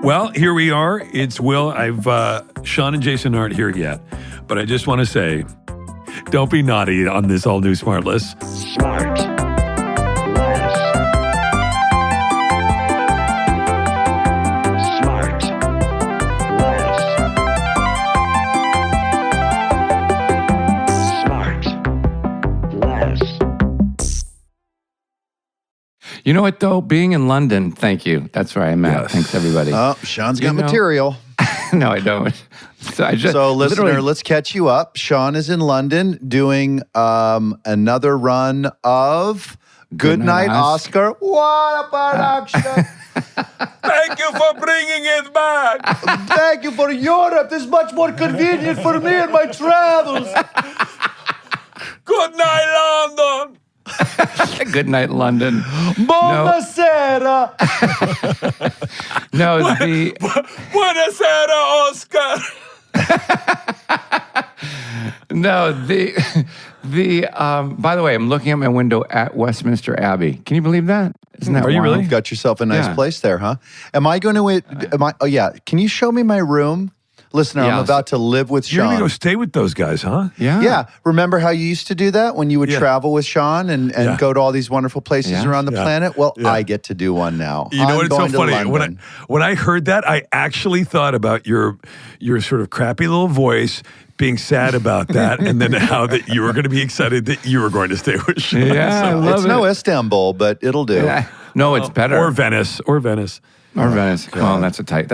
Well, here we are. It's Will. Sean and Jason aren't here yet, but I just want to say, don't be naughty on this all-new SmartLess. SmartLess. You know what, though? Being in London, thank you. That's where I'm at. Yes. Thanks, everybody. Oh, Sean's got material. No, I don't. So listener, let's catch you up. Sean is in London doing another run of Good Night, Oscar. What a production. Thank you for bringing it back. Thank you for Europe. This is much more convenient for me and my travels. Good night, London. Good night, London. Buonasera. No, Buonasera, Oscar. No, by the way, I'm looking at my window at Westminster Abbey. Can you believe that? Isn't that Are you wild? really? You've got yourself a nice place there, huh? Am I going to, oh yeah, can you show me my room? Listener, I'm about to live with Sean. You're going to go stay with those guys, huh? Yeah. Yeah. Remember how you used to do that when you would travel with Sean and go to all these wonderful places around the planet? Well, I get to do one now. You know what? It's so funny. When I heard that, I actually thought about your sort of crappy little voice being sad about that, and then how that you were going to be excited that you were going to stay with Sean. Yeah, I love it's it. no Istanbul, but it'll do. Yeah. No, it's better. Or Venice. Or Venice. Well, that's a tight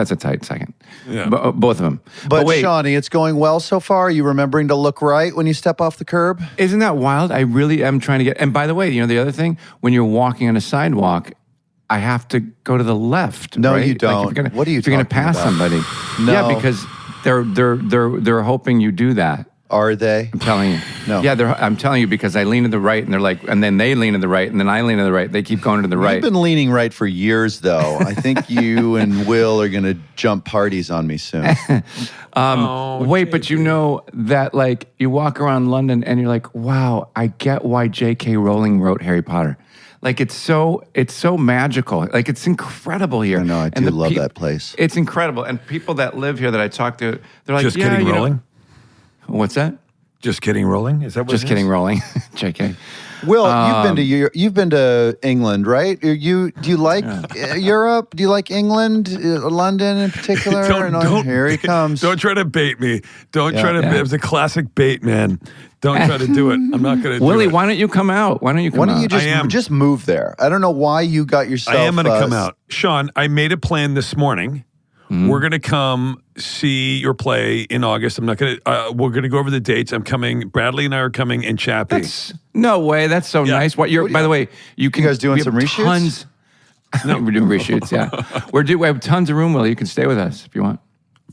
second. Yeah. Both of them. But wait, Shawnee, it's going well so far. Are you remembering to look right when you step off the curb? Isn't that wild? I really am trying to get. And by the way, you know the other thing, when you're walking on a sidewalk, I have to go to the left. No, right? you don't. Like What are you? If you're going to pass somebody, No. Yeah, because they're hoping you do that. Are they? I'm telling you. No. Yeah, I'm telling you because I lean to the right and they're like, and then they lean to the right and then I lean to the right. They keep going to the right. You've been leaning right for years, though. I think you and Will are going to jump parties on me soon. But you know that like you walk around London and you're like, wow, I get why J.K. Rowling wrote Harry Potter. Like it's so magical. Like it's incredible here. I know, I do love that place. It's incredible. And people that live here that I talk to, they're like, just kidding, Rowling. What's that? Just kidding, Rowling. Is that what? Just kidding, Rowling. J.K. Will, you've been to England, right? Do you like Europe? Do you like England, London in particular? Here he comes. Don't try to bait me. Don't try to. It was a classic bait, man. Don't try to do it. I'm not going to do it. Willie, why don't you come out? Why don't you just move there? I don't know why you got yourself. I am going to come out. Sean, I made a plan this morning. Mm-hmm. We're going to come see your play in August. I'm not going to, we're going to go over the dates. I'm coming. Bradley and I are coming in Chappie. No way. That's so nice. By the way, you guys doing some reshoots? No, we're doing reshoots. Yeah. We have tons of room, Will. You can stay with us if you want.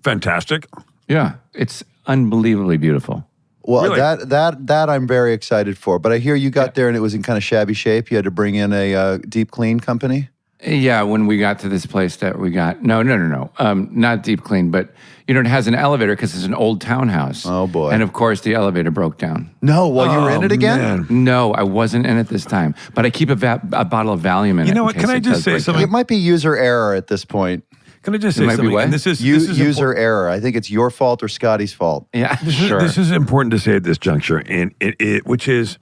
Fantastic. Yeah. It's unbelievably beautiful. Well, really? that I'm very excited for. But I hear you got there and it was in kind of shabby shape. You had to bring in a deep clean company. Yeah, when we got to this place that we got, no, not deep clean, but it has an elevator because it's an old townhouse. Oh boy! And of course, the elevator broke down. No, you were in it again? Man. No, I wasn't in it this time, but I keep a bottle of Valium in it. You know what? Can I just say something? It might be user error at this point. Can I just say something? And this is user error. I think it's your fault or Scotty's fault. Yeah, sure. This is important to say at this juncture, and which is.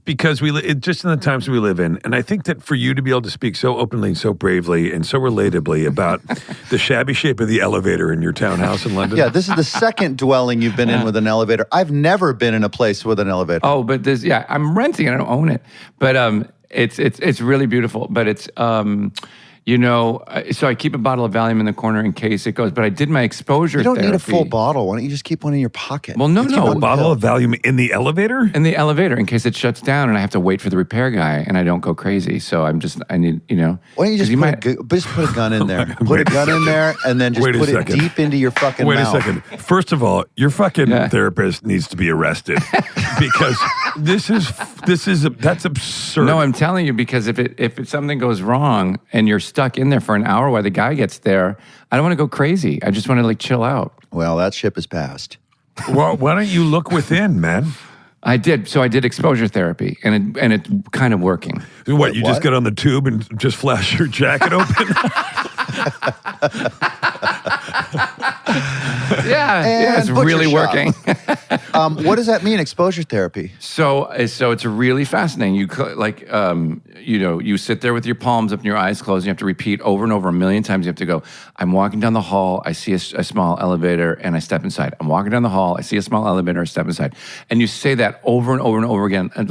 Because just in the times we live in, and I think that for you to be able to speak so openly and so bravely and so relatably about the shabby shape of the elevator in your townhouse in London. Yeah, this is the second dwelling you've been in with an elevator. I've never been in a place with an elevator. Oh, but I'm renting it. I don't own it, but it's really beautiful. But it's so I keep a bottle of Valium in the corner in case it goes. But I did my exposure therapy. You don't need a full bottle. Why don't you just keep one in your pocket? Well, no. A bottle of Valium in the elevator? In the elevator, in case it shuts down and I have to wait for the repair guy and I don't go crazy. So I need, Why don't you just put a gun in there? Put a gun in there and then just put it deep into your fucking mouth. Wait a second. First of all, your fucking therapist needs to be arrested because that's absurd. No, I'm telling you because if something goes wrong and you're stuck in there for an hour while the guy gets there, I don't want to go crazy. I just want to chill out. Well, that ship has passed. Well, why don't you look within, man? I did. So I did exposure therapy, and it's kind of working. What, you just get on the tube and just flash your jacket open? It's really working. What does that mean, exposure therapy? So it's really fascinating. You sit there with your palms up and your eyes closed. And you have to repeat over and over a million times. You have to go, I'm walking down the hall, I see a small elevator, and I step inside. I'm walking down the hall, I see a small elevator, I step inside. And you say that over and over and over again, and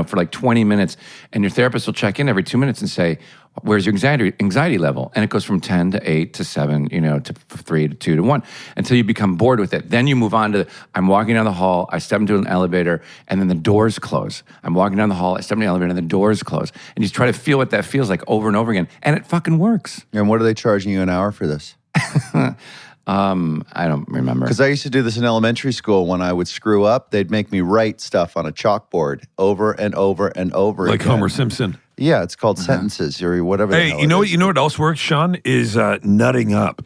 for like 20 minutes. And your therapist will check in every 2 minutes and say, where's your anxiety level? And it goes from 10 to 8 to 7, to 3 to 2 to 1 until you become bored with it. Then you move on to, I'm walking down the hall, I step into an elevator, and then the doors close. I'm walking down the hall, I step into the elevator, and the doors close. And you try to feel what that feels like over and over again. And it fucking works. And what are they charging you an hour for this? I don't remember. Because I used to do this in elementary school. When I would screw up, they'd make me write stuff on a chalkboard over and over and over like again. Homer Simpson. Yeah, it's called sentences or whatever. Hey, you know what else works, Sean? Is nutting up.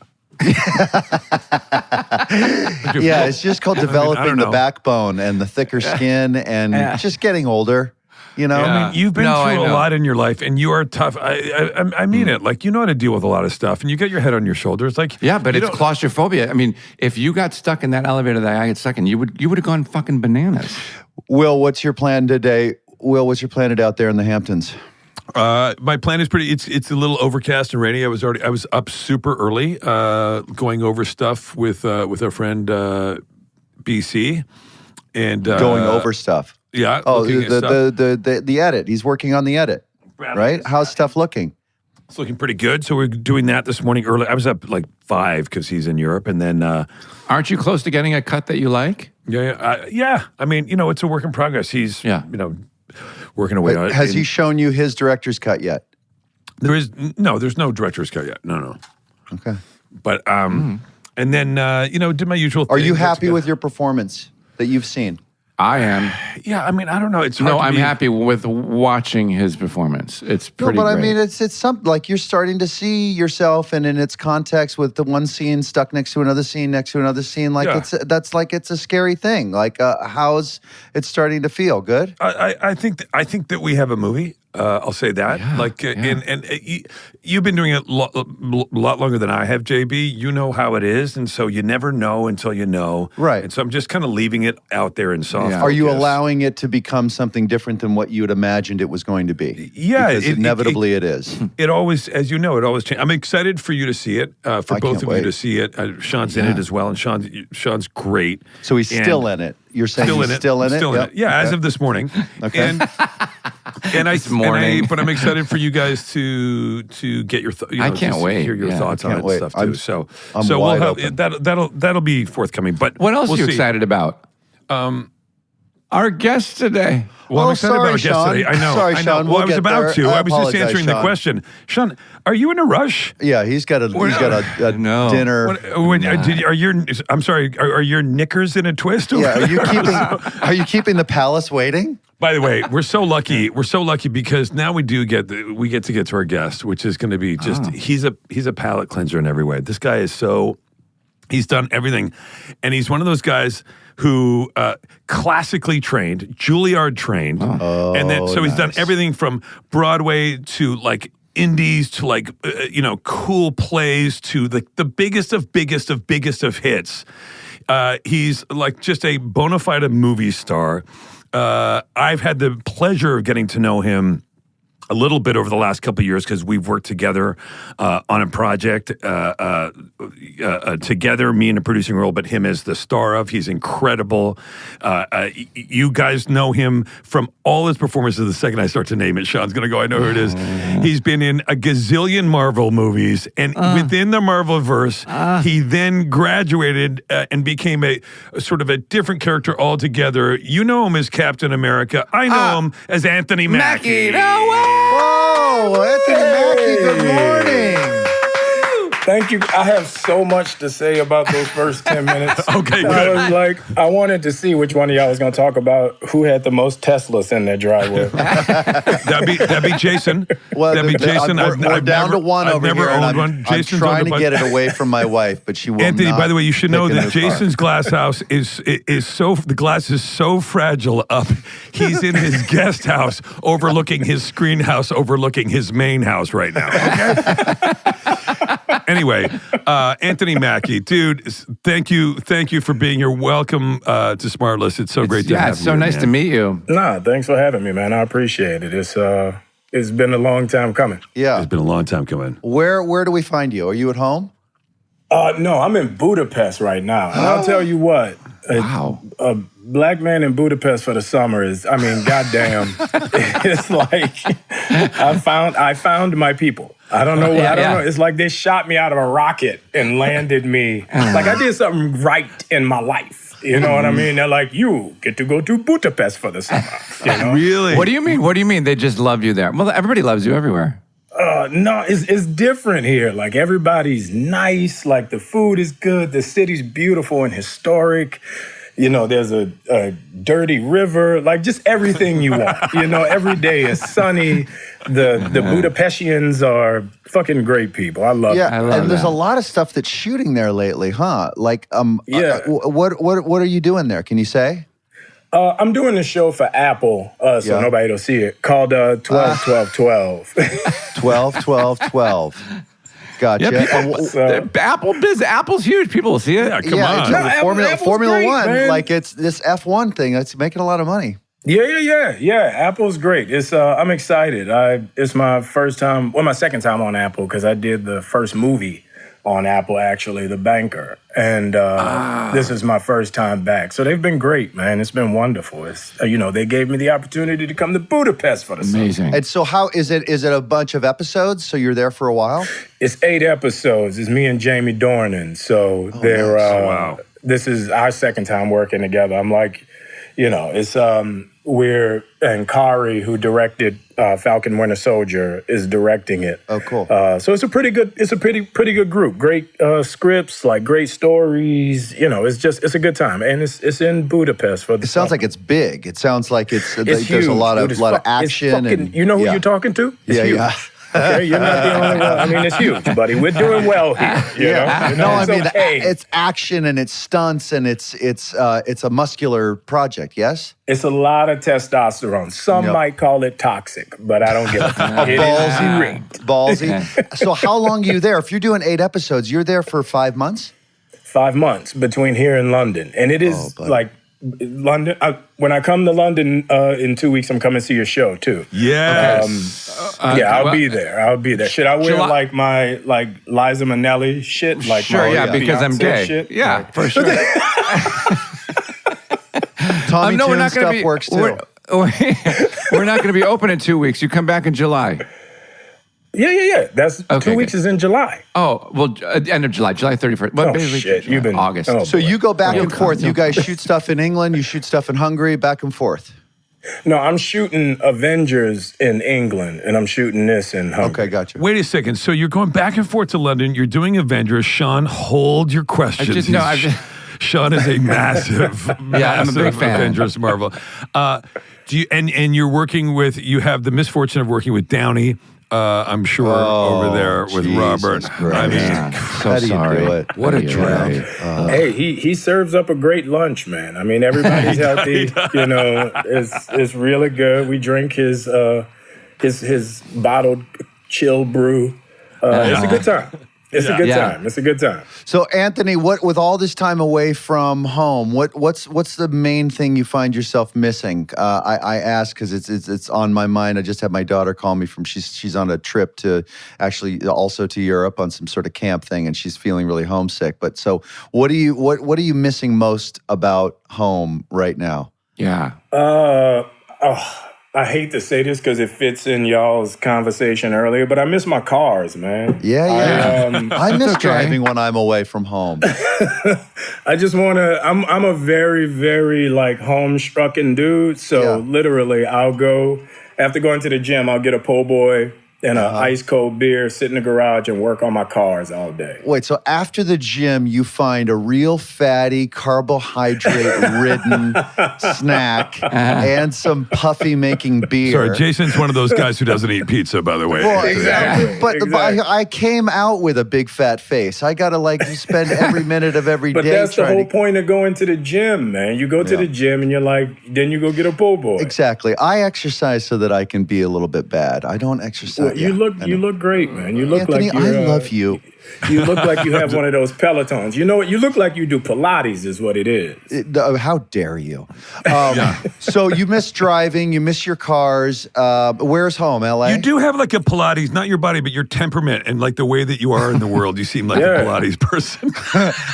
Yeah, it's just called developing the backbone and the thicker skin and just getting older. I mean, you've been through a lot in your life, and you are tough. I mean it. Like, you know how to deal with a lot of stuff, and you get your head on your shoulders. Like, but it's claustrophobia. I mean, if you got stuck in that elevator that I got stuck in, you would have gone fucking bananas. Will, what's your plan today? Will, what's your plan today out there in the Hamptons? My plan is it's a little overcast and rainy. I was up super early, going over stuff with our friend BC, and going over stuff. Yeah. Oh, the edit. He's working on the edit, right? How's stuff looking? It's looking pretty good. So we're doing that this morning early. I was up like 5 because he's in Europe, and then. Aren't you close to getting a cut that you like? Yeah. I mean, it's a work in progress. He's working away on it. Has he shown you his director's cut yet? There's no director's cut yet. No. Okay. But and then did my usual thing. Are you happy with your performance that you've seen? I am. Yeah, I mean, I don't know. It's hard I'm happy with watching his performance. It's pretty great. I mean, it's something like you're starting to see yourself, and in its context with the one scene stuck next to another scene, like it's a scary thing. Like, how's it starting to feel? Good. I think that we have a movie. I'll say that. And you've been doing it a lot longer than I have, JB. You know how it is, and so you never know until you know. Right. And so I'm just kind of leaving it out there in soft. Are you allowing it to become something different than what you had imagined it was going to be? Yeah, because inevitably it is. It always, as you know, it always changes. I'm excited for you to see it. For both of you to see it. Sean's in it as well, and Sean's great. So he's still in it. You're saying he's still in it? Still in it. Yeah, as of this morning. Okay. But I'm excited for you guys to get your thoughts. I can't wait. Hear your thoughts on it and stuff too. So we'll have that'll be forthcoming. But what else are you excited about? Our guest today. Well, I'm excited about our guest today. I know. Sorry, Sean. Well, I was about to. I was just answering Sean. the question. Sean, are you in a rush? Yeah, he's got a dinner. I'm sorry. Are your knickers in a twist? Yeah. Are you keeping the palace waiting? By the way, we're so lucky. We're so lucky because now we get to get to our guest, which is going to be just he's a palate cleanser in every way. This guy is he's done everything, and he's one of those guys who classically trained, Juilliard trained, and then so he's done everything from Broadway to like indies to like cool plays to the biggest of hits. He's like just a bona fide movie star. I've had the pleasure of getting to know him a little bit over the last couple of years because we've worked together on a project together, me in a producing role, but him as the star of. He's incredible. You guys know him from all his performances. The second I start to name it, Sean's going to go, I know who it is. He's been in a gazillion Marvel movies, and within the Marvel-verse, he then graduated and became a sort of a different character altogether. You know him as Captain America. I know him as Anthony Mackie. No way! Whoa, Anthony Mackie, good morning. Thank you. I have so much to say about those first 10 minutes. Okay, good. I was like, I wanted to see which one of y'all was going to talk about who had the most Teslas in their driveway. That'd be Jason. Well, that'd be Jason. We're down to one over here. I've never owned one. I'm trying to get it away from my wife, but she will Anthony, not. by the way, you should know that Jason's glass house is so, the glass is so fragile up. He's in his guest house overlooking his screen house, overlooking his main house right now. Okay? Anyway, Anthony Mackie, dude, thank you for being here. Welcome to SmartLess. It's so great to have you. Yeah, it's so nice to meet you. Nah, thanks for having me, man. I appreciate it. It's been a long time coming. Yeah. It's been a long time coming. Where do we find you? Are you at home? No, I'm in Budapest right now. And I'll tell you what. Wow. A black man in Budapest for the summer is, I mean, goddamn. It's like I found my people. I don't know. I don't know. It's like they shot me out of a rocket and landed me. Like I did something right in my life. You know what I mean? They're like, you get to go to Budapest for the summer. You know? Really? What do you mean? What do you mean they just love you there? Well, everybody loves you everywhere. No, it's different here. Like everybody's nice. Like the food is good. The city's beautiful and historic. You know, there's a dirty river. Like just everything you want. You know, every day is sunny. The Budapestians are fucking great people. I love Yeah, it. I love and there's that. a lot of stuff that's shooting there lately, huh? Like, what are you doing there? Can you say? I'm doing a show for Apple, so nobody will see it, called 12, 12, 12. 12, 12, 12. Gotcha. Yeah, Apple's huge. People will see it. Yeah, come on. No, Formula great, One, man. like it's this F1 thing. It's making a lot of money. Yeah. Apple's great. It's I'm excited. It's my first time, my second time on Apple because I did the first movie on Apple, actually, The Banker, and this is my first time back. So they've been great, man. It's been wonderful. It's they gave me the opportunity to come to Budapest for the summer. Amazing. And so, how is it? Is it a bunch of episodes? So you're there for a while? It's 8 episodes. It's me and Jamie Dornan. So they're wow. This is our second time working together. I'm like, it's and Kari, who directed Falcon Winter Soldier, is directing it. Oh, cool. So it's a pretty good group. Great scripts, like great stories. It's a good time, and it's in Budapest for the. It sounds like it's big. It sounds like there's huge, a lot of dude. action. And you know who you're talking to? It's huge. Yeah. Okay, you're not the only one. I mean, it's huge, buddy. We're doing well here. You know? No, I It's mean okay. it's action and it's stunts and it's a muscular project. Yes. It's a lot of testosterone. Some might call it toxic, but I don't give a fuck. It is great. Ballsy. So how long are you there? If you're doing 8 episodes, you're there for 5 months? 5 months between here and London. And it is like London. When I come to London in 2 weeks, I'm coming to see your show too. Yes. I'll be there. Should I wear like my Liza Minnelli shit? Like Sure, my because I'm Beyonce gay. Shit? Yeah, for sure. Tommy no, we're Tune not going to stuff be. works too. We're not going to be open in 2 weeks. You come back in July. Yeah. That's Okay, 2 weeks good. is in July. Oh, well, end of July 31st. Well, Oh, basically shit. July, You've been August. oh, So boy. you go back and forth. come. You guys shoot stuff in England. You shoot stuff in Hungary. Back and forth. No, I'm shooting Avengers in England, and I'm shooting this in Hungary. Okay, gotcha. Wait a second. So you're going back and forth to London. You're doing Avengers. Sean, hold your questions. Sean is a massive, I'm a massive big fan. Avengers Marvel. Do you and you're working with? You have the misfortune of working with Downey. I'm sure over there with Jesus Robert. Christ. I mean, Yeah, so How do you sorry. do it? what a Yeah, drought. right. Hey, he serves up a great lunch, man. I mean, everybody's healthy. It's really good. We drink his bottled chill brew. It's a good time. It's a good time. So Anthony, what with all this time away from home, what's the main thing you find yourself missing? I ask because it's on my mind. I just had my daughter call me from she's on a trip to actually also to Europe on some sort of camp thing, and she's feeling really homesick. But so what are you missing most about home right now? Yeah. I hate to say this because it fits in y'all's conversation earlier, but I miss my cars, man. Yeah. I miss okay. driving when I'm away from home. I just want to. I'm a very, very home-strucken dude. So literally, I'll go after going to the gym. I'll get a po' boy and an ice cold beer, sit in the garage, and work on my cars all day. Wait, so after the gym, you find a real fatty, carbohydrate-ridden snack and some puffy-making beer. Sorry, Jason's one of those guys who doesn't eat pizza, by the way. Well, Exactly. But Exactly. I came out with a big fat face. I got to spend every minute of every day But that's the trying whole to... point of going to the gym, man. You go to the gym and then you go get a po' boy. Exactly. I exercise so that I can be a little bit bad. I don't exercise you look great, man. You look Anthony, like you're, I love you. You look like you have one of those Pelotons. You know what? You look like you do Pilates is what it is. How dare you? So you miss driving, you miss your cars. Where's home, LA? You do have like a Pilates, not your body, but your temperament and like the way that you are in the world. You seem like a Pilates person.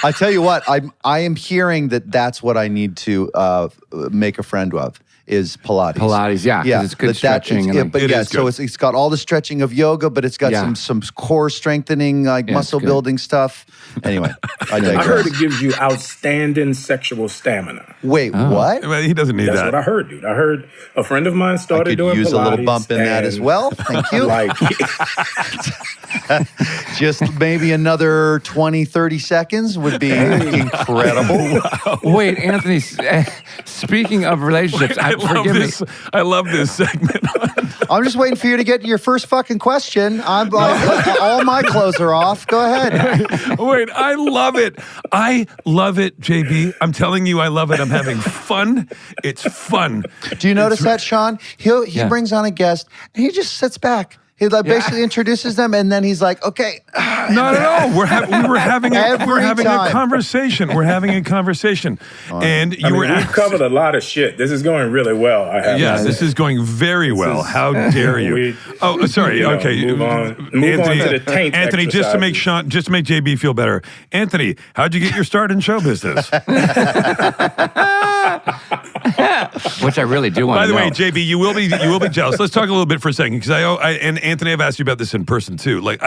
I tell you what, I am hearing that that's what I need to make a friend of. Is Pilates. Pilates, yeah, because it's good stretching. So it's got all the stretching of yoga, but it's got some core strengthening, like muscle building stuff. Anyway, I digress. I heard it gives you outstanding sexual stamina. Wait, what? Well, he doesn't need That's that. what I heard, dude. I heard a friend of mine started doing Pilates. I could use a little bump in that as well. Thank you. Just maybe another 20, 30 seconds would be incredible. Wow. Wait, Anthony, speaking of relationships, I love this segment. I'm just waiting for you to get your first fucking question. I'm all my clothes are off. Go ahead. Wait, I love it. I love it, JB. I'm telling you, I love it. I'm having fun. It's fun. Do you notice that, Sean? He brings on a guest and he just sits back. He basically introduces them, and then he's like, "Okay." Not at all. We're having a conversation. We're having a conversation, and we've covered a lot of shit. This is going really well. This is going very well. How dare you? Sorry. Okay, move on to the taint. Anthony, just to make JB feel better. Anthony, how'd you get your start in show business? Which I really do want to know. By the way, JB, you will be jealous. Let's talk a little bit for a second, because and Anthony, I've asked you about this in person too. Like,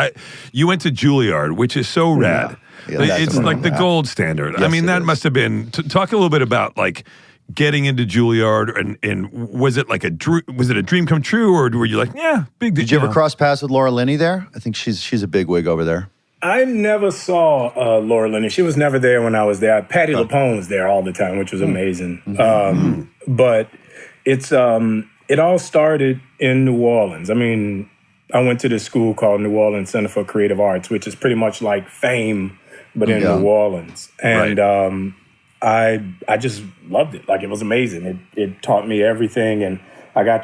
you went to Juilliard, which is so rad. It's like the gold standard. Yes, I mean, that must have been. Talk a little bit about like getting into Juilliard, and was it like a dream come true, or were you like, big deal? Did you ever cross paths with Laura Linney there? I think she's a big wig over there. I never saw Laura Linney. She was never there when I was there. Patti LuPone was there all the time, which was amazing. But it all started in New Orleans. I mean, I went to this school called New Orleans Center for Creative Arts, which is pretty much like Fame, but in New Orleans. And I just loved it. Like, it was amazing. It taught me everything. And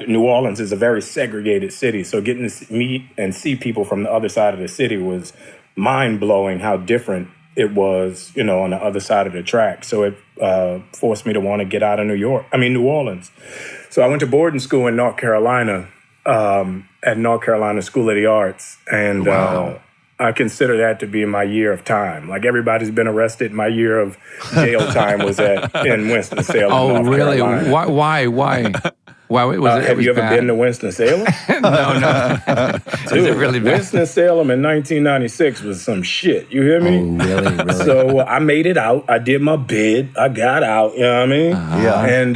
New Orleans is a very segregated city. So getting to meet and see people from the other side of the city was mind-blowing how different it was, on the other side of the track. So it forced me to want to get out of New Orleans. So I went to boarding school in North Carolina, at North Carolina School of the Arts. And I consider that to be my year of time. Like, everybody's been arrested. My year of jail time was in Winston-Salem, North Carolina. Why? Why was it? Have you ever been to Winston-Salem? No. Dude, is it really bad? Winston-Salem in 1996 was some shit. You hear me? Oh, really? So I made it out. I did my bid. I got out. You know what I mean? Yeah. And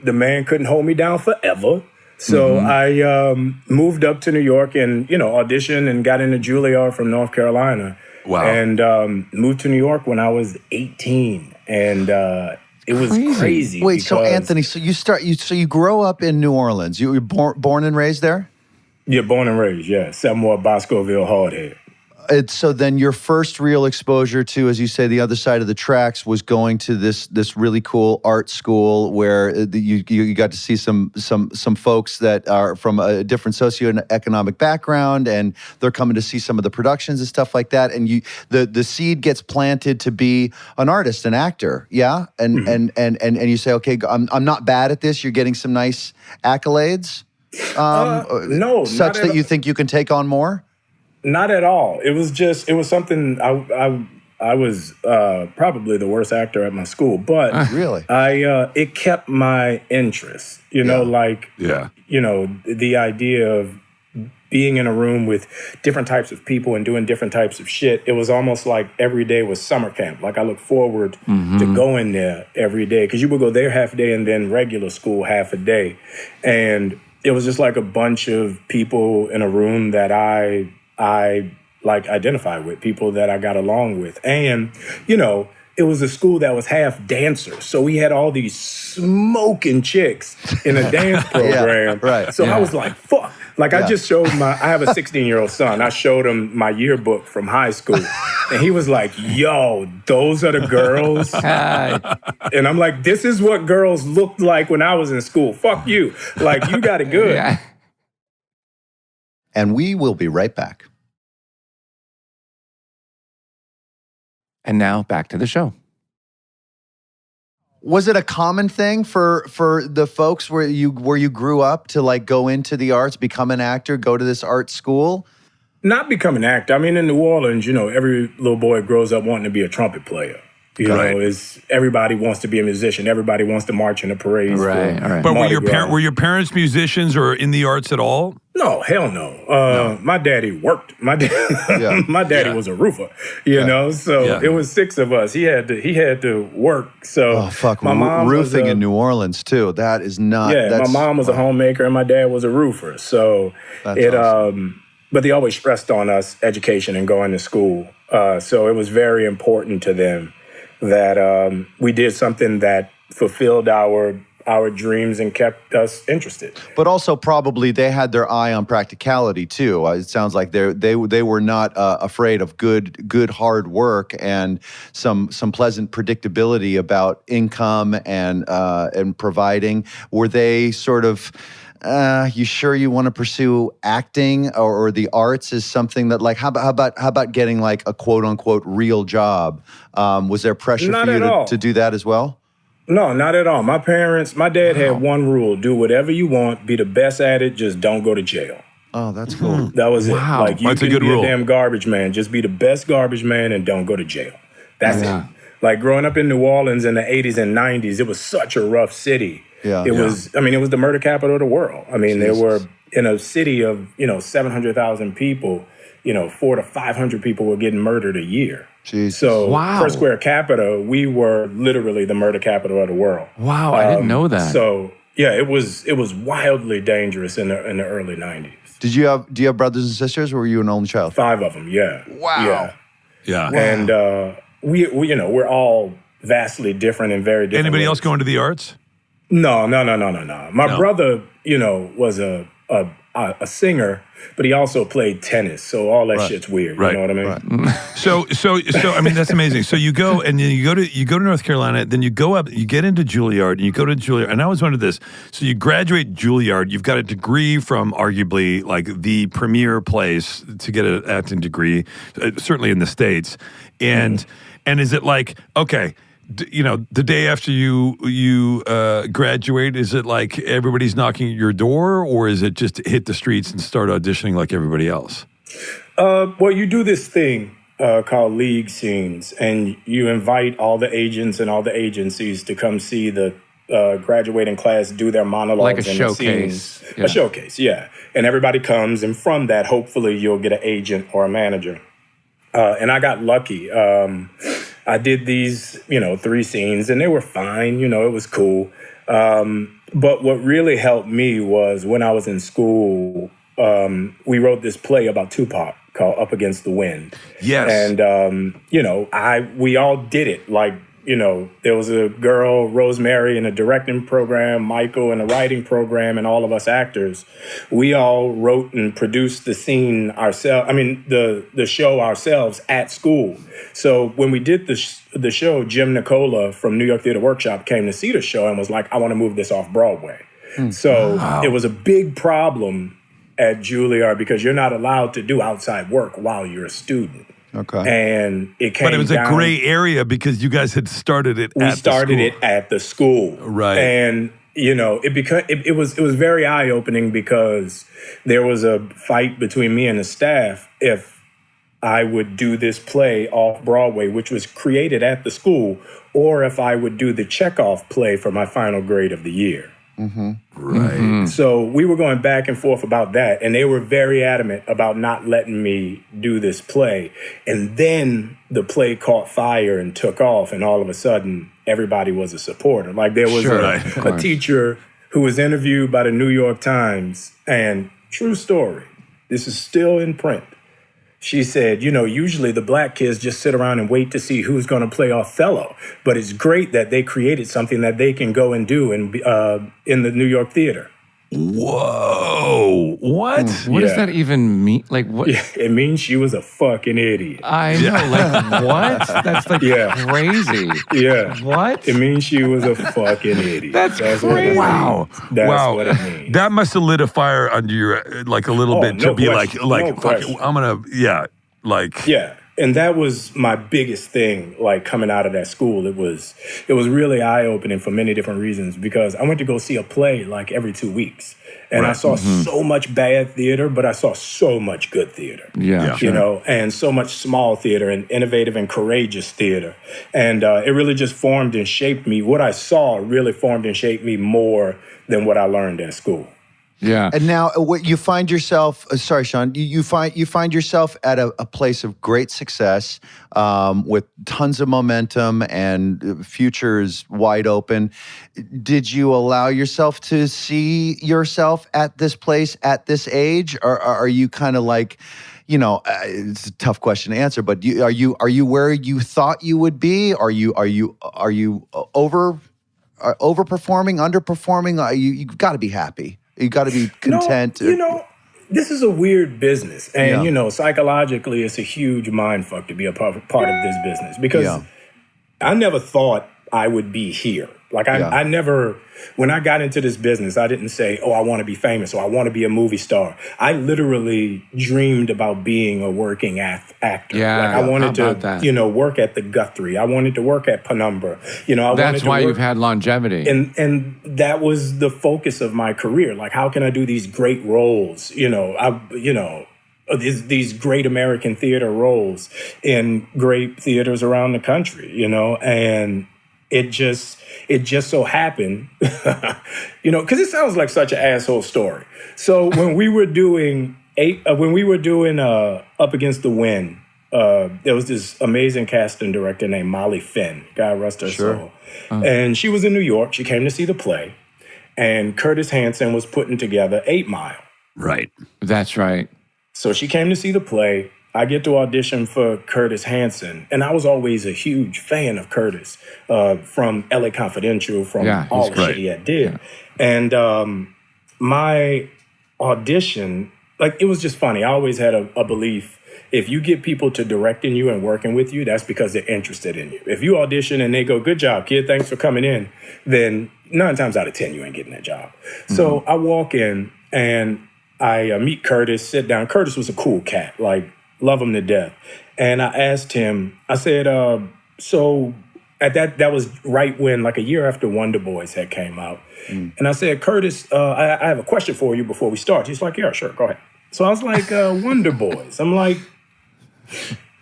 the man couldn't hold me down forever. So I moved up to New York and, auditioned and got into Juilliard from North Carolina. Wow. And moved to New York when I was 18. And it was crazy. Wait, so Anthony, you grow up in New Orleans. You were born and raised there? Yeah, born and raised, yeah. Somewhere Boscoville, Hardhead. So then your first real exposure to, as you say, the other side of the tracks was going to this really cool art school where you got to see some folks that are from a different socioeconomic background, and they're coming to see some of the productions and stuff like that. And the seed gets planted to be an artist, an actor, yeah. And you say, okay, I'm not bad at this. You're getting some nice accolades. No, such that you think you can take on more. Not at all. It was something I was probably the worst actor at my school, but really, it kept my interest. The idea of being in a room with different types of people and doing different types of shit. It was almost like every day was summer camp. Like, I look forward to going there every day, because you would go there half a day and then regular school half a day, and it was just like a bunch of people in a room that I like identify with, people that I got along with. And, it was a school that was half dancers. So we had all these smoking chicks in a dance program. So I was like, fuck. Like, I just showed I have a 16-year-old son. I showed him my yearbook from high school. And he was like, yo, those are the girls? And I'm like, this is what girls looked like when I was in school. Fuck you. Like, you got it good. And we will be right back. And now back to the show. Was it a common thing for the folks where you grew up to like go into the arts, become an actor, go to this art school? Not become an actor. I mean, in New Orleans, every little boy grows up wanting to be a trumpet player. You know, everybody wants to be a musician. Everybody wants to march in the parades. Right. But were your parents musicians or in the arts at all? No, hell no. My daddy worked. My daddy was a roofer. You know, so it was 6 of us. He had to work. So my mom roofing in New Orleans too. That is not. Yeah, my mom was a homemaker and my dad was a roofer. So awesome. But they always stressed on us education and going to school. So it was very important to them that we did something that fulfilled our dreams and kept us interested. But also probably they had their eye on practicality too. It sounds like they were not afraid of good hard work and some pleasant predictability about income and providing. Were they sort of you sure you want to pursue acting or the arts is something that like how about getting like a quote unquote real job? Was there pressure for you to do that as well? No, not at all. My dad had one rule: do whatever you want, be the best at it, just don't go to jail. Oh, that's cool. That was it. Like you That's can a good be rule. a damn garbage man, just be the best garbage man and don't go to jail. That's it. Like growing up in New Orleans in the 80s and 90s, it was such a rough city. It was the murder capital of the world. I mean, there were in a city of, 700,000 people, 400 to 500 people were getting murdered a year. Jesus. So per square capita, we were literally the murder capital of the world. Wow, I didn't know that. So yeah, it was wildly dangerous in the early 90s. Do you have brothers and sisters, or were you an only child? 5 of them, yeah. Wow. Yeah. And we're all vastly different and very different. Anybody ways. else going to the arts? No. My brother, was a singer, but he also played tennis. So all that shit's weird. You know what I mean? Right. So I mean that's amazing. So you go and then you go to North Carolina, then you go up, you get into Juilliard, and you go to Juilliard. And I always wondered this. So you graduate Juilliard, you've got a degree from arguably like the premier place to get an acting degree, certainly in the States. And is it like okay? The day after you graduate, is it like everybody's knocking at your door, or is it just hit the streets and start auditioning like everybody else? Well, you do this thing called league scenes, and you invite all the agents and all the agencies to come see the graduating class do their monologues. Like a and showcase. Scenes. A showcase, yeah. And everybody comes, and from that, hopefully, you'll get an agent or a manager. And I got lucky. I did these, 3 scenes, and they were fine. It was cool. But what really helped me was when I was in school, we wrote this play about Tupac called Up Against the Wind. Yes. And, we all did it. Like, there was a girl, Rosemary, in a directing program, Michael in a writing program, and all of us actors. We all wrote and produced the scene ourselves. I mean, the show ourselves at school. So when we did the show, Jim Nicola from New York Theater Workshop came to see the show and was like, I want to move this off Broadway. So it was a big problem at Juilliard because you're not allowed to do outside work while you're a student. Okay. And it came But it was down, a gray area because you guys had started it we at started the it at the school. Right. And, it was very eye-opening because there was a fight between me and the staff if I would do this play off Broadway, which was created at the school, or if I would do the Chekhov play for my final grade of the year. Right. So we were going back and forth about that, and they were very adamant about not letting me do this play. And then the play caught fire and took off, and all of a sudden, everybody was a supporter. Like there was a teacher who was interviewed by the New York Times, and true story, this is still in print. She said, usually the black kids just sit around and wait to see who's going to play Othello. But it's great that they created something that they can go and do in the New York theater. Whoa. What? What does that even mean? Like, what? Yeah, it means she was a fucking idiot. I know. Like, what? That's like crazy. Yeah. What? It means she was a fucking idiot. That's what crazy. it Wow. means. That's what it means. That must have lit a fire under your, like a little bit to be question. like, No fuck question. it, I'm going to, Yeah. And that was my biggest thing, like coming out of that school. It was really eye-opening for many different reasons because I went to go see a play like every 2 weeks. And I saw so much bad theater, but I saw so much good theater. Yeah. You know, and so much small theater and innovative and courageous theater. And it really just formed and shaped me. What I saw really formed and shaped me more than what I learned at school. Yeah. And now, what you find yourself? Sorry, Sean. You find yourself at a place of great success, with tons of momentum, and future is wide open. Did you allow yourself to see yourself at this place at this age, or are you kind of like, you know, it's a tough question to answer, but are you where you thought you would be? Are you overperforming, underperforming? You've got to be happy. You got to be content. No, you know, this is a weird business. And, you know, psychologically, it's a huge mind fuck to be a part of this business because I never thought I would be here. Like, I never, when I got into this business, I didn't say, oh, I want to be famous or I want to be a movie star. I literally dreamed about being a working actor. Yeah, like, I wanted to, you know, work at the Guthrie. I wanted to work at Penumbra. You know, that's why you've had longevity. And that was the focus of my career. Like, how can I do these great roles? You know, these great American theater roles in great theaters around the country, you know, and it just so happened, you know, because it sounds like such an asshole story. So when we were doing Up Against the Wind, there was this amazing casting director named Molly Finn, God rest her soul. And she was in New York. She came to see the play, and Curtis Hanson was putting together 8 Mile. Right. That's right. So she came to see the play. I get to audition for Curtis Hanson, and I was always a huge fan of Curtis from LA Confidential, from all the shit he had did. Yeah. And my audition, like, it was just funny. I always had a belief, if you get people to directing you and working with you, that's because they're interested in you. If you audition and they go, good job, kid, thanks for coming in, then 9 times out of 10, you ain't getting that job. Mm-hmm. So I walk in, and I meet Curtis, sit down. Curtis was a cool cat, like, love him to death. And I asked him, I said, so at that was right when, like, a year after Wonder Boys had came out. And I said, Curtis, I have a question for you before we start. He's like, yeah, sure, go ahead. So I was like, Wonder Boys. I'm like,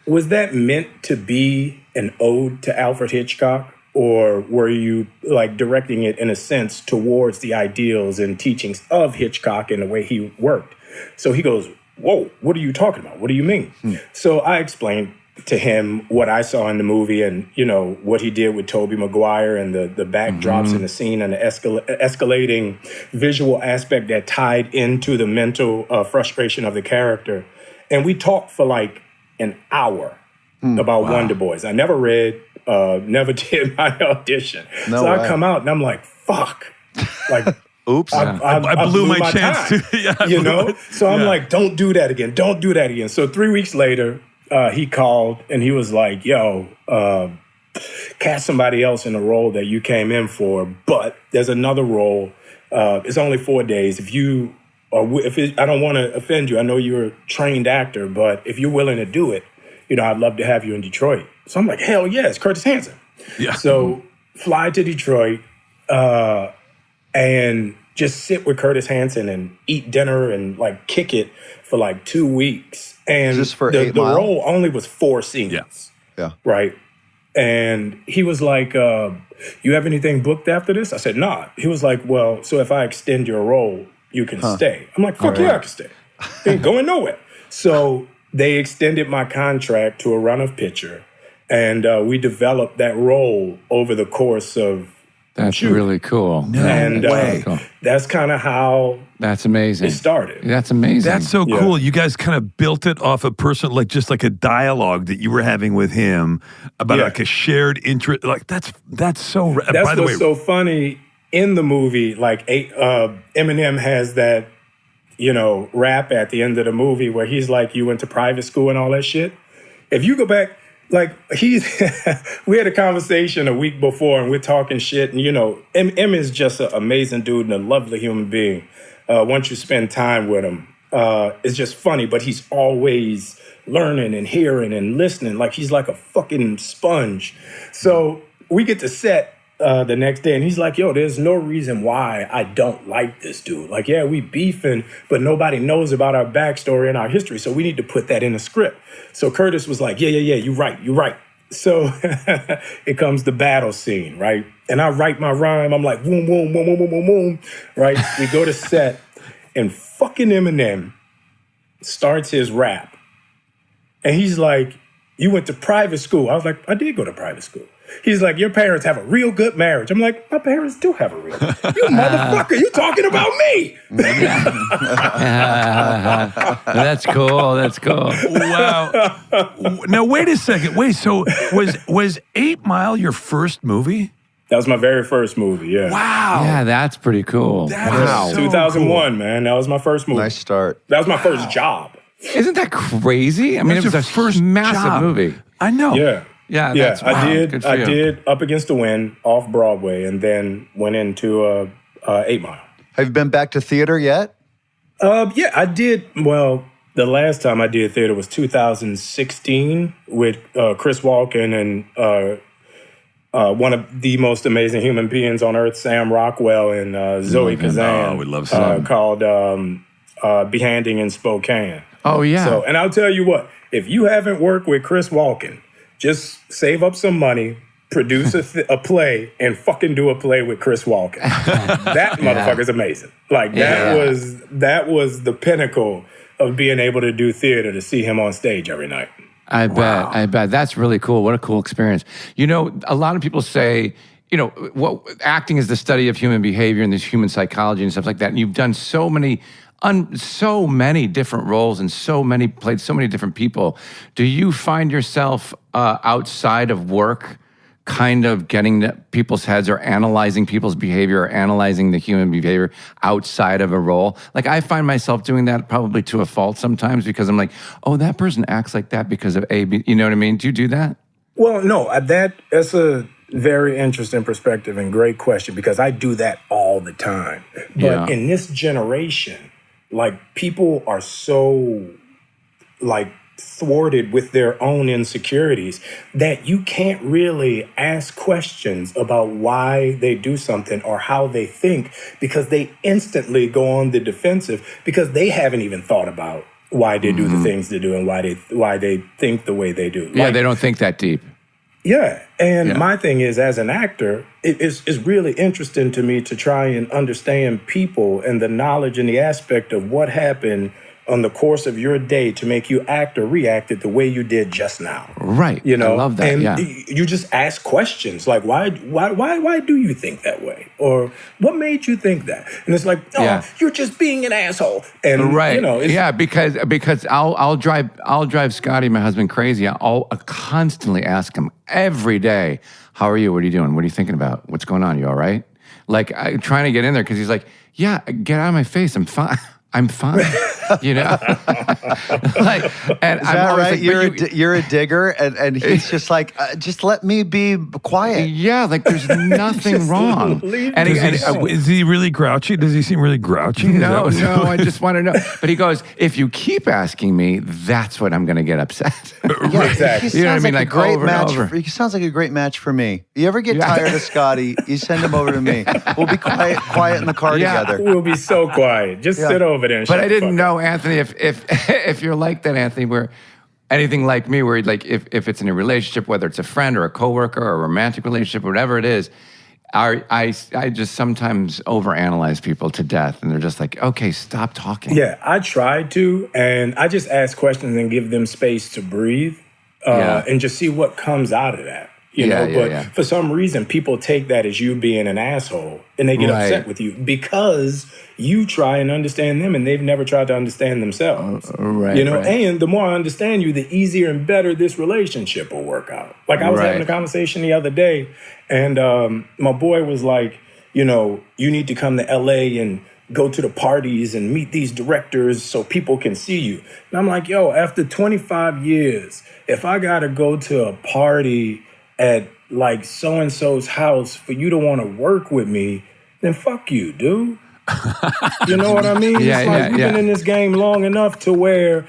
was that meant to be an ode to Alfred Hitchcock? Or were you, like, directing it in a sense towards the ideals and teachings of Hitchcock and the way he worked? So he goes, whoa, what are you talking about? What do you mean? So I explained to him what I saw in the movie and, you know, what he did with Tobey Maguire and the backdrops in the scene and the escalating visual aspect that tied into the mental frustration of the character. And we talked for like an hour about Wonder Boys. I never read, never did my audition. I come out and I'm like, fuck. Like, oops. I blew my chance. You know? So I'm like, don't do that again. Don't do that again. So 3 weeks later, he called and he was like, yo, cast somebody else in the role that you came in for, but there's another role. It's only 4 days. I don't want to offend you. I know you're a trained actor, but if you're willing to do it, you know, I'd love to have you in Detroit. So I'm like, hell yeah, it's Curtis Hanson. Yeah. So fly to Detroit and just sit with Curtis Hanson and eat dinner and like kick it for like 2 weeks. And the role only was 4 scenes. Yeah. Right. And he was like, you have anything booked after this? I said, nah. He was like, well, so if I extend your role, you can stay. I'm like, fuck yeah, I can stay. Ain't going nowhere. So they extended my contract to a run of picture. And we developed that role over the course of That's really cool. And that's kind of how that's amazing. It started. That's amazing. That's so cool. You guys kind of built it off a person, like just like a dialogue that you were having with him about like a shared interest. Like that's so. That's what's so funny in the movie, like Eminem has that, rap at the end of the movie where he's like, you went to private school and all that shit. If you go back, like we had a conversation a week before and we're talking shit and, M is just an amazing dude and a lovely human being. Once you spend time with him, it's just funny, but he's always learning and hearing and listening. Like he's like a fucking sponge. So we get to set the next day and he's like, yo, there's no reason why I don't like this dude. Like, yeah, we beefing, but nobody knows about our backstory and our history. So we need to put that in the script. So Curtis was like, yeah, you're right. So it comes the battle scene, right? And I write my rhyme. I'm like, boom, boom, boom, boom, boom, boom, boom, right? We go to set and fucking Eminem starts his rap. And he's like, you went to private school. I was like, I did go to private school. He's like, your parents have a real good marriage. I'm like, my parents do have a real good marriage. You motherfucker, you talking about me. That's cool. Wow. Now, wait a second. So was 8 Mile your first movie? That was my very first movie, yeah. Wow. Yeah, that's pretty cool. Wow. So 2001, man. That was my first movie. Nice start. That was my first job. Isn't that crazy? I mean, That's it was your a first massive job. movie. I know. Yeah. Yeah, Yeah, that's, wow. Good for I you. did Up Against the Wind off Broadway and then went into 8 Mile. Have you been back to theater yet? Yeah, I did. Well, the last time I did theater was 2016 with Chris Walken and one of the most amazing human beings on earth, Sam Rockwell and Zoe Kazan. Oh, we love Sam. Called Behanding in Spokane. Oh, yeah. So, and I'll tell you what, if you haven't worked with Chris Walken, just save up some money, produce a play, and fucking do a play with Chris Walken. That motherfucker's amazing. Like that was the pinnacle of being able to do theater, to see him on stage every night. I bet. That's really cool. What a cool experience. A lot of people say, acting is the study of human behavior and this human psychology and stuff like that. And you've done so many different roles and played so many different people. Do you find yourself outside of work kind of getting to people's heads or analyzing people's behavior or analyzing the human behavior outside of a role? Like I find myself doing that probably to a fault sometimes because I'm like, oh, that person acts like that because of A, B. You know what I mean? Do you do that? Well, no, that's a very interesting perspective and great question because I do that all the time. But in this generation, like people are so like thwarted with their own insecurities that you can't really ask questions about why they do something or how they think because they instantly go on the defensive because they haven't even thought about why they do the things they do and why they think the way they do. Yeah, they don't think that deep. Yeah. And my thing is, as an actor, it's really interesting to me to try and understand people and the knowledge and the aspect of what happened on the course of your day to make you act or react it the way you did just now. Right. I love that. And you just ask questions like, why do you think that way? Or what made you think that? And it's like, you're just being an asshole. And because I'll drive Scotty, my husband, crazy. I'll constantly ask him every day, how are you? What are you doing? What are you thinking about? What's going on? You all right? Like I'm trying to get in there because he's like, yeah, get out of my face. I'm fine. I'm fine, and Is that right? Like, you're a digger, and he's just like, just let me be quiet. Yeah, like there's nothing wrong. And is he really grouchy? Does he seem really grouchy? No, I just want to know. But he goes, if you keep asking me, that's what I'm going to get upset. Yeah, exactly. You know what I mean? Like great over match. and over. He sounds like a great match for me. You ever get tired of Scotty? You send him over to me. We'll be quiet in the car together. We'll be so quiet. Just sit over there. And but I didn't know, Anthony, if you're like that, Anthony, where anything like me, where like if it's in a relationship, whether it's a friend or a coworker or a romantic relationship, whatever it is, I just sometimes overanalyze people to death, and they're just like, okay, stop talking. Yeah, I tried to, and I just ask questions and give them space to breathe, and just see what comes out of that. You know, but for some reason, people take that as you being an asshole, and they get upset with you because you try and understand them, and they've never tried to understand themselves. And the more I understand you, the easier and better this relationship will work out. Like I was having a conversation the other day, and my boy was like, you need to come to LA and go to the parties and meet these directors so people can see you. And I'm like, yo, after 25 years, if I got to go to a party at like so-and-so's house for you to want to work with me, then fuck you, dude. You know what I mean? Yeah, it's like we've been in this game long enough to where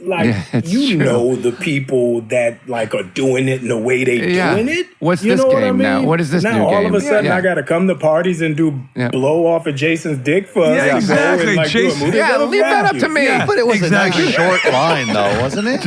know the people that like are doing it in the way they doing it. What's this game now? What is this new game? Now all of a sudden I got to come to parties and do blow off of Jason's dick for us. Yeah, exactly. And, like, Jason, do a movie. Leave that up to me. Yeah, but it was a short line, though, wasn't it?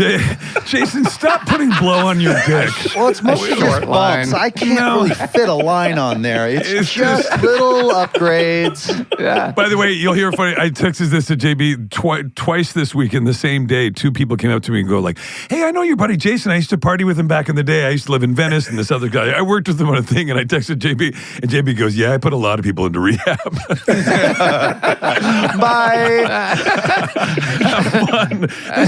Jason, stop putting blow on your dick. Well, it's mostly short just line. bumps. I can't really fit a line on there. It's just little upgrades. Yeah. By the way, you'll hear funny. I texted this to JB twice this week in the same day. Two people came up to me and go like, "Hey, I know your buddy Jason. I used to party with him back in the day. I used to live in Venice." And this other guy, I worked with him on a thing. And I texted JB, and JB goes, "Yeah, I put a lot of people into rehab." Bye. Have fun. They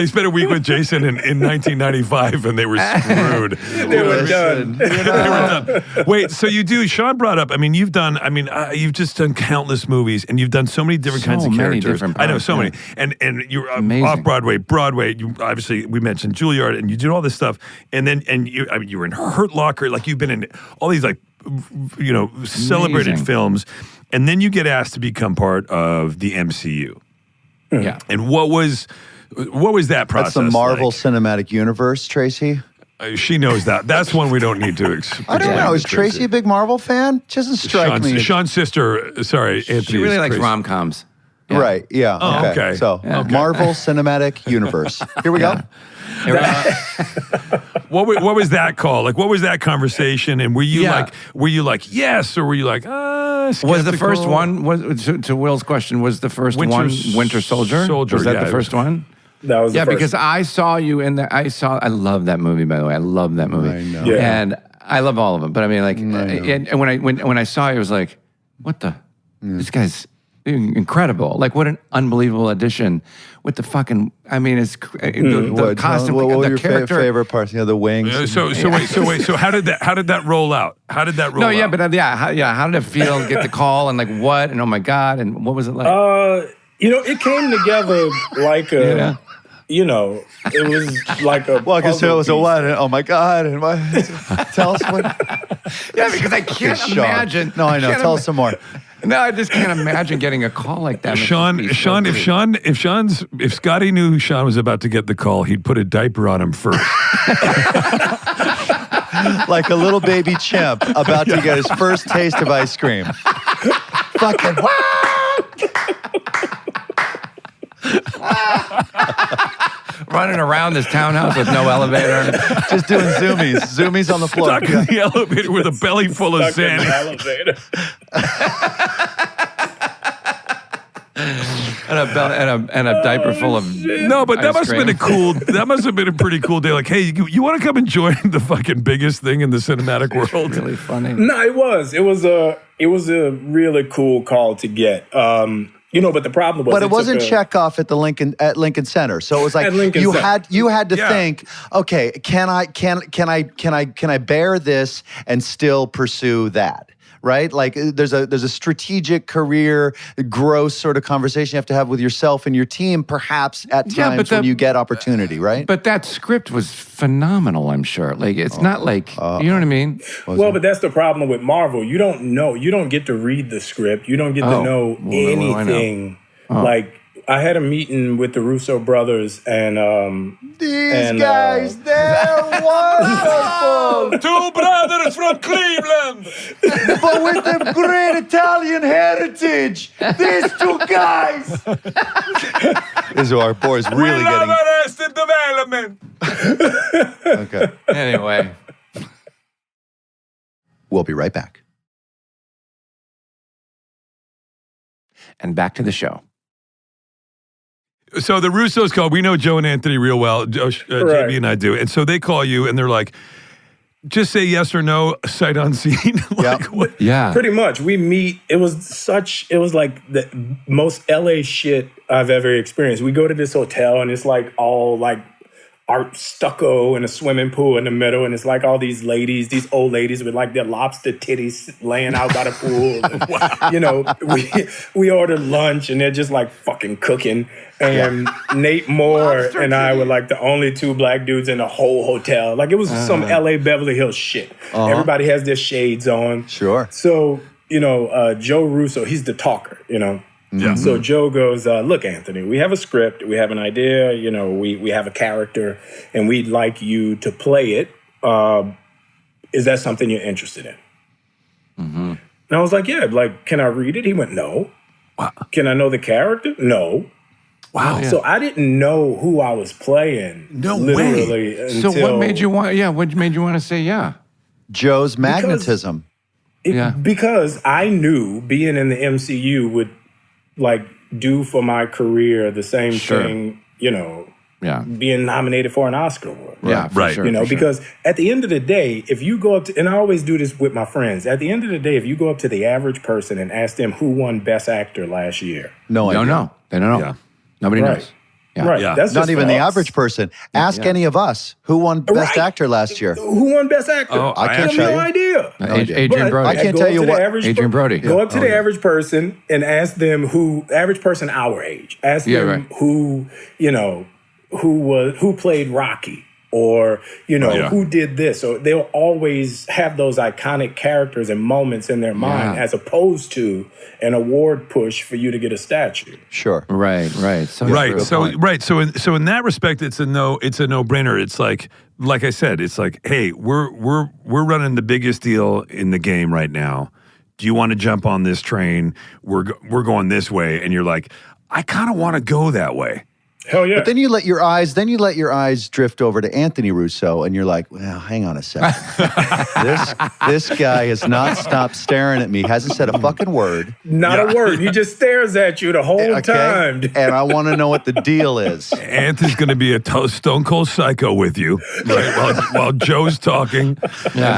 spent a week with Jason in 1995, and they were screwed. They were done. They were done. Wait, so you do? Sean brought up. I mean, you've just done countless movies, and you've done so many different kinds of characters. I know so many, and you're off Broadway. You obviously we mentioned Juilliard, and you did all this stuff, and you were in Hurt Locker, like you've been in all these celebrated films, and then you get asked to become part of the MCU. Yeah, and what was that process? That's the Marvel like? Cinematic Universe, Tracy. She knows that. That's one we don't need to explain. I don't know. Is Tracy a big Marvel fan? Doesn't strike me. Sean's sister, sorry, Anthony. She really likes rom-coms. Yeah. Right, yeah. Oh, okay. So, Marvel Cinematic Universe. Here we go. What was that call? Like, what was that conversation? And were you like yes, or were you like skeptical? Was the first one to Will's question? Was the first one Winter Soldier? Was that the first one? That was the first. Because I saw you in the. I love that movie. By the way, I love that movie. I know. Yeah. And I love all of them. But I mean, like, and when I saw you, I was like, what the? This guy's incredible. Like, what an unbelievable addition with the fucking. I mean, it's the costume. What were the your character. favorite parts? The wings. So wait. So how did that roll out? How did that roll out? How did it feel? Get the call and like what? And oh my god! And what was it like? It came together like a. It was like a. Well, because it was a what? Oh my god! And what? Tell us what. Yeah, because I can't imagine. No, I know. Tell us some more. No, I just can't imagine getting a call like that. Sean, if Scotty knew Sean was about to get the call, he'd put a diaper on him first. Like a little baby chimp about to get his first taste of ice cream. Fucking running around this townhouse with no elevator. Just doing zoomies on the floor. Stuck in the elevator with a belly full of sand. and a diaper full of no, but that must have been a pretty cool day. Like, hey, you want to come and join the fucking biggest thing in the cinematic world? Really funny. No, it was a really cool call to get. But the problem was, but it wasn't Chekhov at Lincoln Center. So it was like you had to think, okay, can I bear this and still pursue that? Right? Like there's a strategic career growth sort of conversation you have to have with yourself and your team, perhaps at times when you get opportunity, right? But that script was phenomenal, I'm sure. Like it's not like you know what I mean? But that's the problem with Marvel. You don't know. You don't get to read the script. You don't get to know anything. Like I had a meeting with the Russo brothers and these guys, they're wonderful. Two brothers from Cleveland, but with a great Italian heritage. These two guys. This is our boys really getting. Arrested Development. Okay. Anyway, we'll be right back. And back to the show. So the Russos call. We know Joe and Anthony real well. JB and I do. And so they call you and they're like, just say yes or no, sight unseen. What? Yeah. Pretty much. We meet. It was like the most LA shit I've ever experienced. We go to this hotel and it's like all art stucco and a swimming pool in the middle, and it's like all these ladies, these old ladies with like their lobster titties laying out by the pool. And, you know, we ordered lunch, and they're just like fucking cooking. And Nate Moore and I were like the only two black dudes in the whole hotel. Like it was some LA Beverly Hills shit. Everybody has their shades on. Sure. So, you know, Joe Russo, he's the talker, you know. Yeah. So Joe goes, look, Anthony, we have a script, we have an idea, you know, we have a character, and we'd like you to play it. Is that something you're interested in? And I was like, yeah, like, can I read it? He went, no. Wow. Can I know the character? No. Wow. Yeah. So I didn't know who I was playing. No literally way. Until, so what made you want, what made you want to say yeah? Joe's magnetism. Because I knew being in the MCU would, like, do for my career the same thing, you know, being nominated for an Oscar award. Yeah, right. Sure, you know, because at the end of the day, if you go up to, and I always do this with my friends, at the end of the day, if you go up to the average person and ask them who won Best Actor last year. No idea. They don't know. Yeah. Nobody knows. Yeah. Right. Yeah. That's not just even the us. average person. Ask any of us who won Best Actor last year. Who won Best Actor? Oh, I can't have tell no you. idea. Adrian Brody. I can't tell you what. Adrian Brody. Go up to the average person and ask them average person our age. Ask them who, you know, who played Rocky, or, you know, who did this. So they'll always have those iconic characters and moments in their mind, as opposed to an award push for you to get a statue. Sure. Right. So in that respect, it's a no-brainer. It's like I said, it's like, hey, we're running the biggest deal in the game right now. Do you want to jump on this train? We're going this way, and you're like, I kind of want to go that way. Hell yeah. But then you let your eyes drift over to Anthony Russo, and you're like, well, hang on a second. this guy has not stopped staring at me, hasn't said a fucking word. Not a word. He just stares at you the whole time. And I want to know what the deal is. Anthony's going to be a stone cold psycho with you, right? while Joe's talking,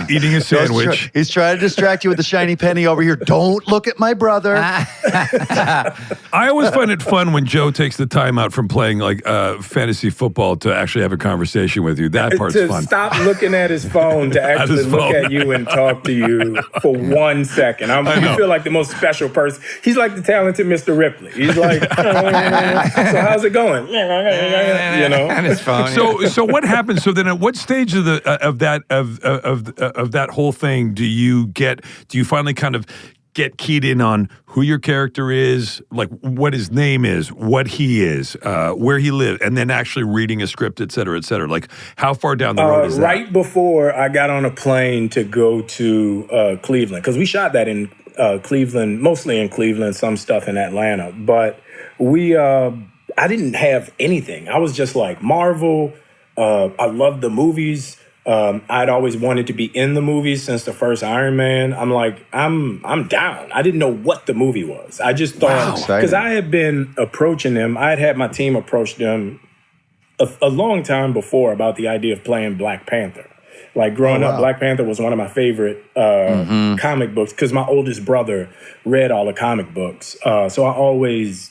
eating a sandwich. He's trying to distract you with the shiny penny over here. Don't look at my brother. I always find it fun when Joe takes the time out from playing like fantasy football to actually have a conversation with you. That part's to fun. Stop looking at his phone to actually look at you and talk to you for 1 second. You feel like the most special person. He's like the talented Mr. Ripley. He's like, so how's it going? You know, on his phone. So what happens? So then, at what stage of that whole thing do you finally kind of get keyed in on who your character is, like what his name is, what he is, where he lives, and then actually reading a script, et cetera, et cetera? Like, how far down the road is that? Right before I got on a plane to go to Cleveland, because we shot that in Cleveland, mostly in Cleveland, some stuff in Atlanta. But I didn't have anything. I was just like, Marvel. I loved the movies. I'd always wanted to be in the movies since the first Iron Man. I'm like, I'm down. I didn't know what the movie was. I just thought, because I had been approaching them. I had my team approach them a long time before about the idea of playing Black Panther. Like growing up, Black Panther was one of my favorite comic books because my oldest brother read all the comic books. So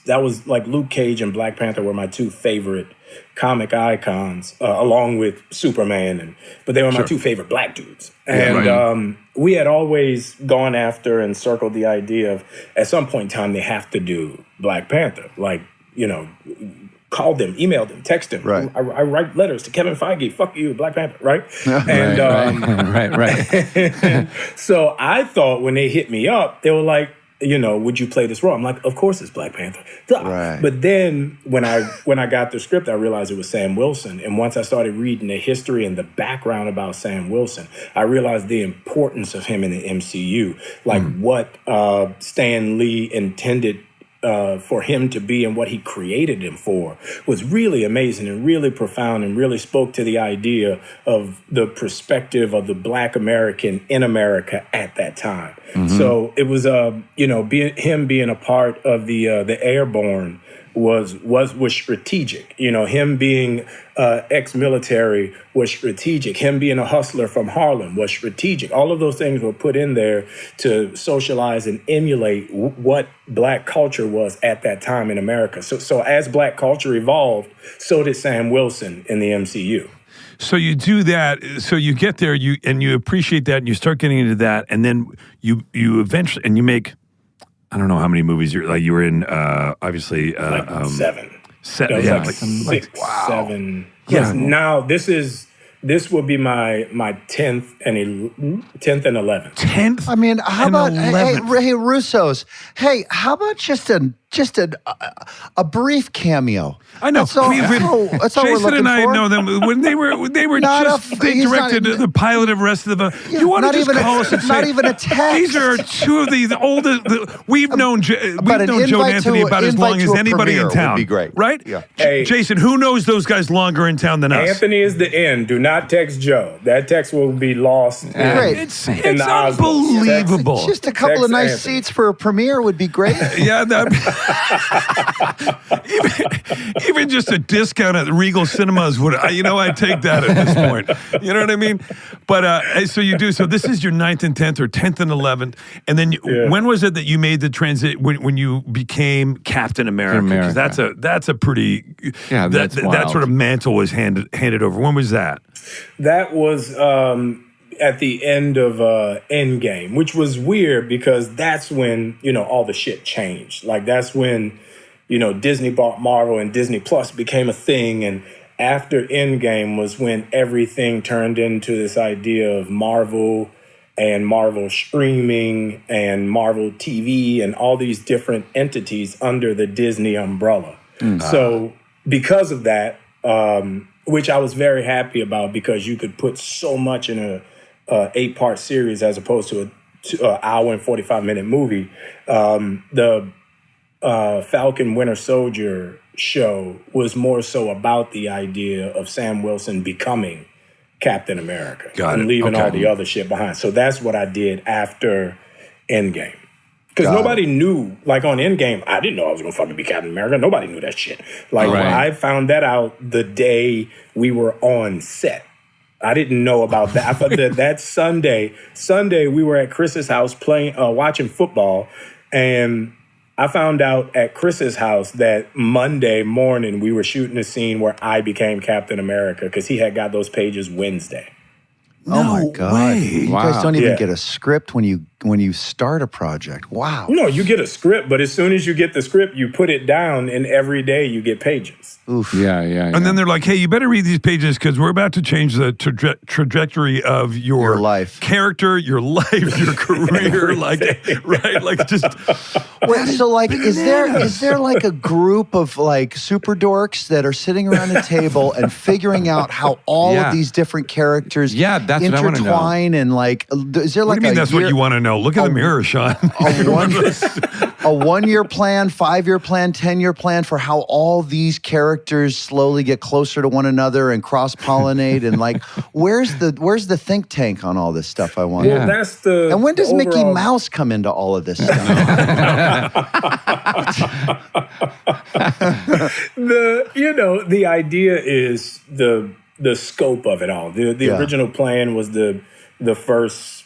that was like Luke Cage and Black Panther were my two favorite comic icons, along with Superman, but they were my two favorite black dudes. And we had always gone after and circled the idea of, at some point in time, they have to do Black Panther. Like, you know, call them, email them, text them. Right. I write letters to Kevin Feige, fuck you, Black Panther, right? Right. So I thought when they hit me up, they were like, you know, would you play this role? I'm like, of course it's Black Panther. Right. But then when I got the script, I realized it was Sam Wilson. And once I started reading the history and the background about Sam Wilson, I realized the importance of him in the MCU, like what Stan Lee intended for him to be and what he created him for was really amazing and really profound and really spoke to the idea of the perspective of the Black American in America at that time. So it was, you know, him being a part of the Airborne was strategic. You know, him being ex-military was strategic. Him being a hustler from Harlem was strategic. All of those things were put in there to socialize and emulate what Black culture was at that time in America. So as Black culture evolved, so did Sam Wilson in the MCU. So you do that. So you get there, you appreciate that, and you start getting into that, and then you eventually, and you make, I don't know how many movies you were in. Obviously, seven. Seven, yeah, like six, wow. 7. Yeah. Yes. Now this will be my 10th and 11th. 10th. I mean, how and about 11th. hey Russos? Hey, how about just a brief cameo? I know. That's all, that's all we're Jason looking and I for. know them when they were they directed the pilot of Rest of the. You want to just call us and say, not even a text. These are two of the oldest. We've known Joe Anthony about as long as anybody in town. Would be great, right? Yeah. Hey, Jason, who knows those guys longer in town than us? Anthony is the end. Do not text Joe. That text will be lost. Great. It's in the Osmonds. unbelievable. Just a couple of nice Anthony. seats for a premiere would be great. Yeah, even just a discount at Regal Cinemas would, I'd take that at this point. You know what I mean? But so you do. So this is your 9th and 10th, or 10th and 11th, and then when was it that you made the transit when you became Captain America? Because that's a pretty that sort of mantle was handed over. When was that? That was at the end of Endgame, which was weird because that's when, all the shit changed. Like, that's when, Disney bought Marvel and Disney Plus became a thing. And after Endgame was when everything turned into this idea of Marvel and Marvel streaming and Marvel TV and all these different entities under the Disney umbrella. So because of that, which I was very happy about, because you could put so much in a 8-part series as opposed to an hour and 45-minute movie. The Falcon Winter Soldier show was more so about the idea of Sam Wilson becoming Captain America and leaving all the other shit behind. So that's what I did after Endgame. Because nobody knew, like on Endgame, I didn't know I was going to fucking be Captain America. Nobody knew that shit. Like, I found that out the day we were on set. I didn't know about that. I thought that Sunday we were at Chris's house watching football, and I found out at Chris's house that Monday morning we were shooting a scene where I became Captain America because he had got those pages Wednesday. Oh my God! way. You guys don't even get a script when you start a project. Wow. No, you get a script, but as soon as you get the script, you put it down, and every day you get pages. Oof. Yeah. And then they're like, hey, you better read these pages because we're about to change the trajectory of your life, character, your life, your career. Just. Wait, so like, is there like a group of like super dorks that are sitting around a table and figuring out how all of these different characters that's what I want to know. intertwine, and like, is there like What do you mean that's what you want to know? Look in the mirror, Sean. a 1-year plan, 5-year plan, 10-year plan for how all these characters slowly get closer to one another and cross-pollinate, and like, where's the think tank on all this stuff? I wonder. Well, that's the. And when does overall... Mickey Mouse come into all of this stuff? The idea is the scope of it all. The original plan was the first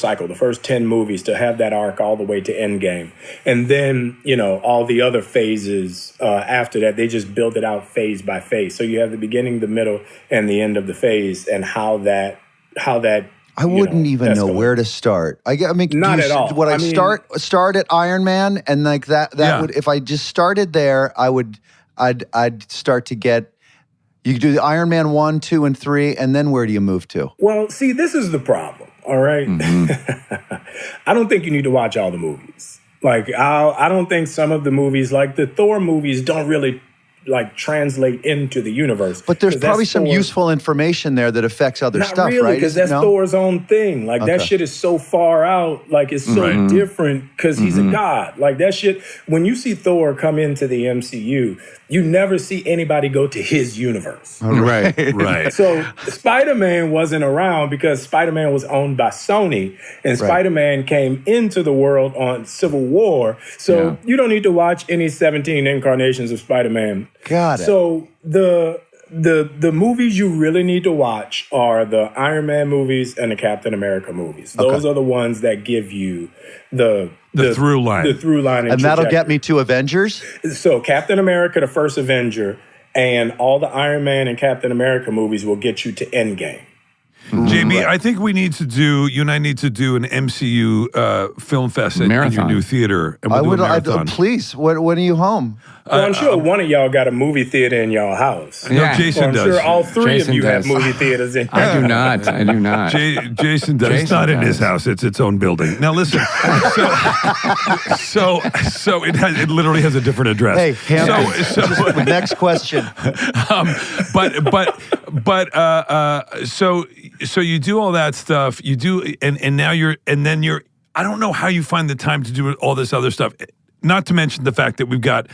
cycle, the first 10 movies, to have that arc all the way to Endgame. And then, all the other phases after that, they just build it out phase by phase. So you have the beginning, the middle, and the end of the phase, and how that I wouldn't even know where to start. I mean, not at all. Would I start at Iron Man, and like that would, if I just started there, I'd start to get. You could do the Iron Man 1, 2, and 3, and then where do you move to? Well, see, this is the problem. All right, I don't think you need to watch all the movies. Like, I don't think some of the movies, like the Thor movies, don't really like translate into the universe. But there's 'Cause that's probably some Thor. useful information there that affects other Not stuff, really, right? because that's No? Thor's own thing. Like that shit is so far out. Like it's so different because he's a god. Like that shit. When you see Thor come into the MCU, you never see anybody go to his universe. Right. Right. So Spider-Man wasn't around because Spider-Man was owned by Sony, and Spider-Man came into the world on Civil War. So you don't need to watch any 17 incarnations of Spider-Man. Got it. So the movies you really need to watch are the Iron Man movies and the Captain America movies. Those are the ones that give you the through line. The through line. And that'll get me to Avengers? So Captain America, the first Avenger, and all the Iron Man and Captain America movies will get you to Endgame. JB, I think you and I need to do an MCU film fest in your Marathon. new theater. And I we'll would. do a marathon. Please. When are you home? Well, I'm sure one of y'all got a movie theater in y'all house. No, Yeah. Jason Or I'm does. sure all three Jason of you does. have movie theaters in I do not. I do not. Jason does. It's Jason not in does. his house. It's its own building. Now listen. So it literally has a different address. Hey, Hampton. Next question. So you do all that stuff. You do, and now you're. I don't know how you find the time to do all this other stuff. Not to mention the fact that we've got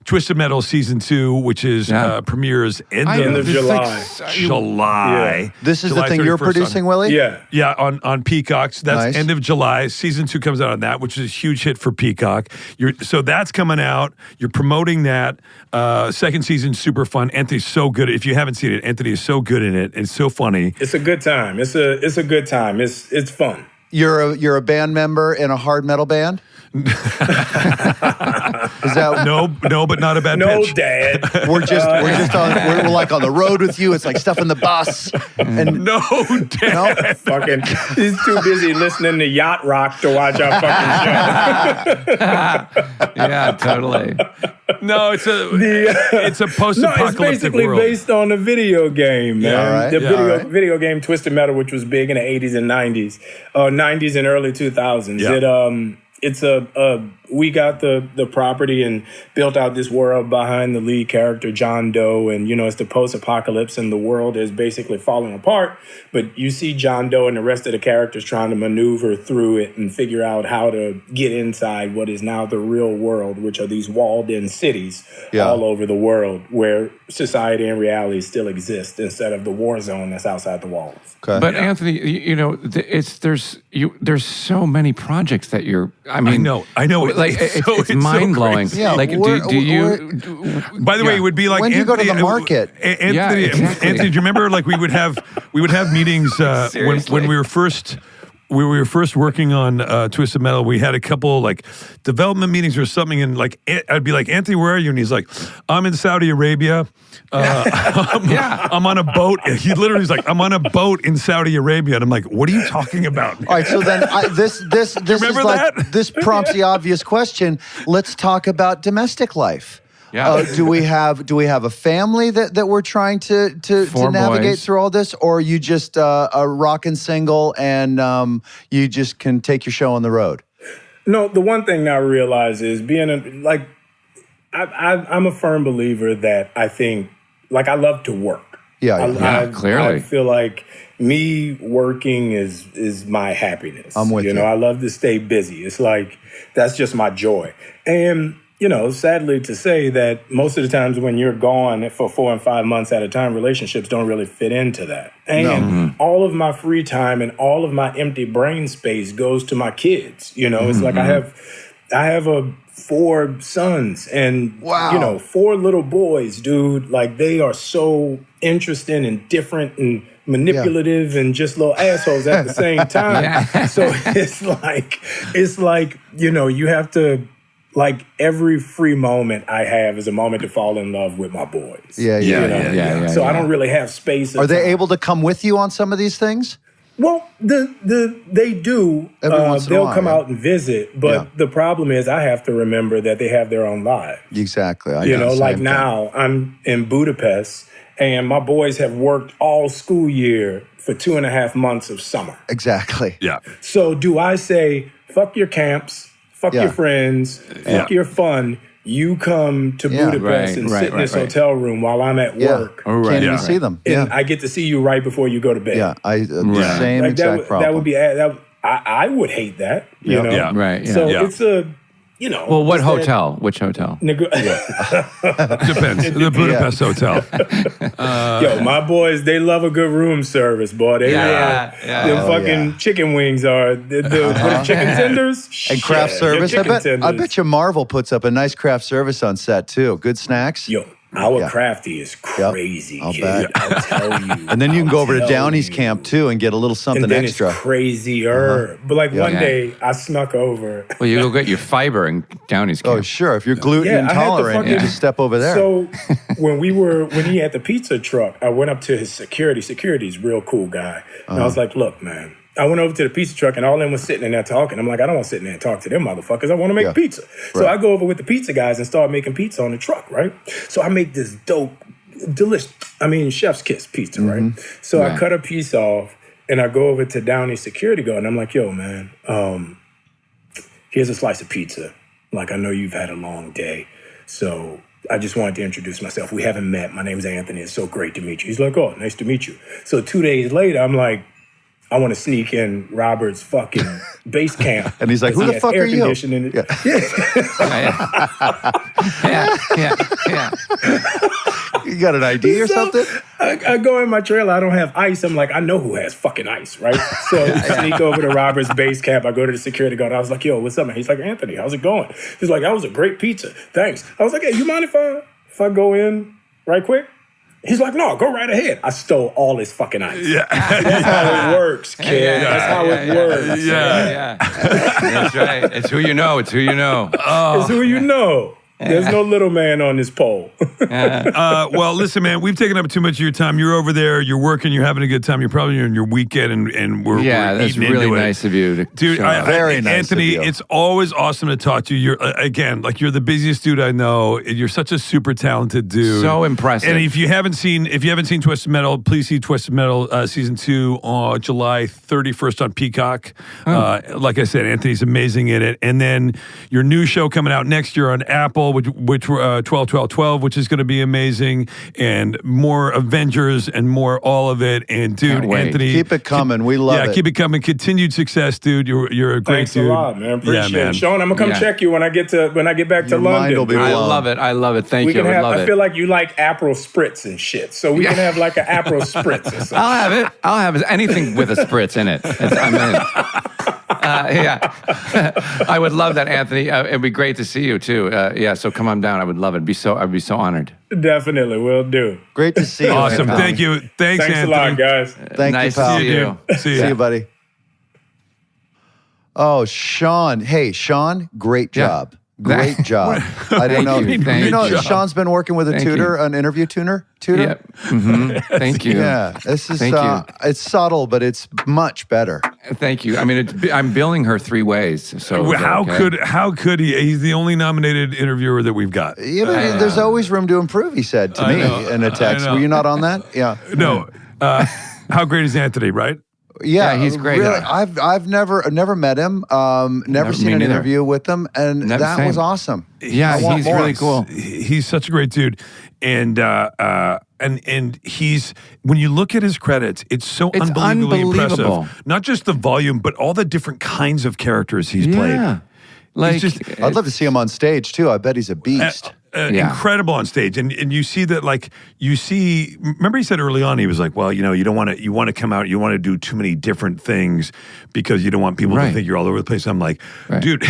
Twisted Metal season 2, which is premieres end of July. July. This is July the thing you're 31st producing, Willie? Yeah. Yeah, on Peacock. So that's Nice. end of July. Season 2 comes out on that, which is a huge hit for Peacock. So that's coming out. You're promoting that. Second season, super fun. Anthony's so good. If you haven't seen it, Anthony is so good in it. It's so funny. It's a good time. It's a good time. It's fun. You're a band member in a hard metal band? Is that No, but not a bad No, pitch. Dad. we're like on the road with you. It's like stuff in the bus. And No, Dad. Fucking, he's too busy listening to yacht rock to watch our fucking show. Yeah, totally. No, it's a No, post-apocalyptic it's basically world. based on a video game, man. all right. The Yeah, all right. video game Twisted Metal, which was big in the 80s and 90s, 90s and early 2000s. Yeah. We got the property and built out this world behind the lead character, John Doe. And, it's the post-apocalypse and the world is basically falling apart. But you see John Doe and the rest of the characters trying to maneuver through it and figure out how to get inside what is now the real world, which are these walled-in cities all over the world where society and reality still exist instead of the war zone that's outside the walls. Okay. But Anthony, there's so many projects that you're. I know. Like it's mind blowing. crazy. Yeah, Like do you? By the way, it would be like When do you go to Anthony- the market? Anthony, Yeah, exactly. Anthony, do you remember like we would have meetings when Seriously. we were first working on Twisted Metal. We had a couple like development meetings or something, and like I'd be like, Anthony, where are you? And he's like, I'm in Saudi Arabia. I'm on a boat. He literally is like, I'm on a boat in Saudi Arabia, and I'm like, what are you talking about? All right, so then this is remember like that? this prompts the obvious question. Let's talk about domestic life. Yeah. Do we have a family that we're trying to Four navigate boys. through all this, or are you just a rockin' single and you just can take your show on the road? No, the one thing I realize is I'm a firm believer that I think, I love to work. Clearly. I feel like me working is my happiness. I'm with you. I love to stay busy. It's like, that's just my joy. And, sadly to say that most of the times when you're gone for 4 and 5 months at a time, relationships don't really fit into that. And all of my free time and all of my empty brain space goes to my kids. It's like I have 4 sons and, Wow. 4 little boys, dude. Like they are so interesting and different and manipulative and just little assholes at the same time. Yeah. So it's like, you have to, every free moment I have is a moment to fall in love with my boys. Yeah. So I don't really have space. Are they able to come with you on some of these things? Well, they do. Every once in a they'll while, come yeah. out and visit, but the problem is I have to remember that they have their own lives. Exactly. Now I'm in Budapest, and my boys have worked all school year for 2.5 months of summer. Exactly. Yeah. So do I say, fuck your camps, fuck your friends, fuck your fun, you come to Budapest and sit in this hotel room while I'm at work. Can't even see them. And I get to see you right before you go to bed. Yeah, the same exact problem. That would be, I would hate that, you know? Yeah. Right. Yeah. So it's a, you know. Well, what hotel? Which hotel? Depends. The Budapest hotel. Yo, my boys, they love a good room service, boy. They the fucking chicken wings are the chicken tenders and craft service. I bet you Marvel puts up a nice craft service on set too. Good snacks. Yo, our crafty is crazy. I'll bet. I'll tell you. And then you can go over to Downey's camp too and get a little something and then extra. It's crazier. But like one day, I snuck over. Well, you go get your fiber in Downey's camp. Oh, sure. If you're gluten intolerant, you just step over there. So when he had the pizza truck, I went up to his security. Security's a real cool guy. And I was like, look, man. I went over to the pizza truck and all of them was sitting in there talking. I'm like, I don't want to sit in there and talk to them motherfuckers. I want to make pizza. So I go over with the pizza guys and start making pizza on the truck, right? So I make this dope, delicious, chef's kiss pizza, right? So I cut a piece off and I go over to Downey's security guard and I'm like, yo, man, here's a slice of pizza. Like, I know you've had a long day. So I just wanted to introduce myself. We haven't met. My name is Anthony. It's so great to meet you. He's like, oh, nice to meet you. So 2 days later, I'm like, I want to sneak in Robert's fucking base camp. And he's like, who the fuck are you? You got an ID or something? I go in my trailer. I don't have ice. I'm like, I know who has fucking ice, right? So I sneak over to Robert's base camp. I go to the security guard. I was like, yo, what's up, man? He's like, Anthony, how's it going? He's like, that was a great pizza. Thanks. I was like, hey, you mind if I go in right quick? He's like, no, go right ahead. I stole all his fucking ice. Yeah. That's how it works, kid. That's how it works. Yeah. That's right. It's who you know. It's who you know. It's who you know. There's no little man on this pole. Well, listen, man, we've taken up too much of your time. You're over there, you're working, you're having a good time. You're probably in your weekend, and we're that's really nice of you. Dude, very nice Anthony, of you. it's always awesome to talk to you. You're, again, like you're the busiest dude I know. You're such a super talented dude. So impressive. And if you haven't seen Twisted Metal, please see Twisted Metal Season 2 on July 31st on Peacock. Like I said, Anthony's amazing in it. And then your new show coming out next year on Apple, which 12-12-12, which is going to be amazing, and more Avengers and more all of it. And dude, Anthony, keep it coming. We love it. Yeah, keep it coming. Continued success, dude. You're a great Thanks dude. a lot, man. Appreciate it. Sean, I'm gonna come check you when I get back to London. I love it. Thank you. I feel like you like Aperol Spritz and shit, so we can have like an Aperol Spritz or something. I'll have it. Anything with a spritz in it. I'm in. I would love that, Anthony. It'd be great to see you too. So come on down. I would love it. I'd be so honored. Definitely, will do. Great to see you. Awesome. Thank you. Thanks, Anthony. Anthony. A lot, guys. Thank nice you, pal. to see you. See you, buddy. Oh, Sean. Hey, Sean, great job. Great job. I don't know. You know, Sean's been working with a tutor, an interview tutor. Yeah. Thank you. Yeah. This is it's subtle, but it's much better. Thank you. I mean, I'm billing her 3 ways. So how could he? He's the only nominated interviewer that we've got. Yeah, but there's always room to improve. He said to me in a text. Were you not on that? Yeah. No. How great is Anthony? Right. Yeah, he's great. Really, I've never met him, never seen an interview with him, and that was awesome. Yeah, he's really cool. He's such a great dude, and he's when you look at his credits, it's unbelievably impressive. Not just the volume, but all the different kinds of characters he's played. Like, I'd love to see him on stage too. I bet he's a beast. Incredible on stage, and you see that, like, remember he said early on, he was like, well, you want to come out, you want to do too many different things because you don't want people to think you're all over the place. I'm like, dude,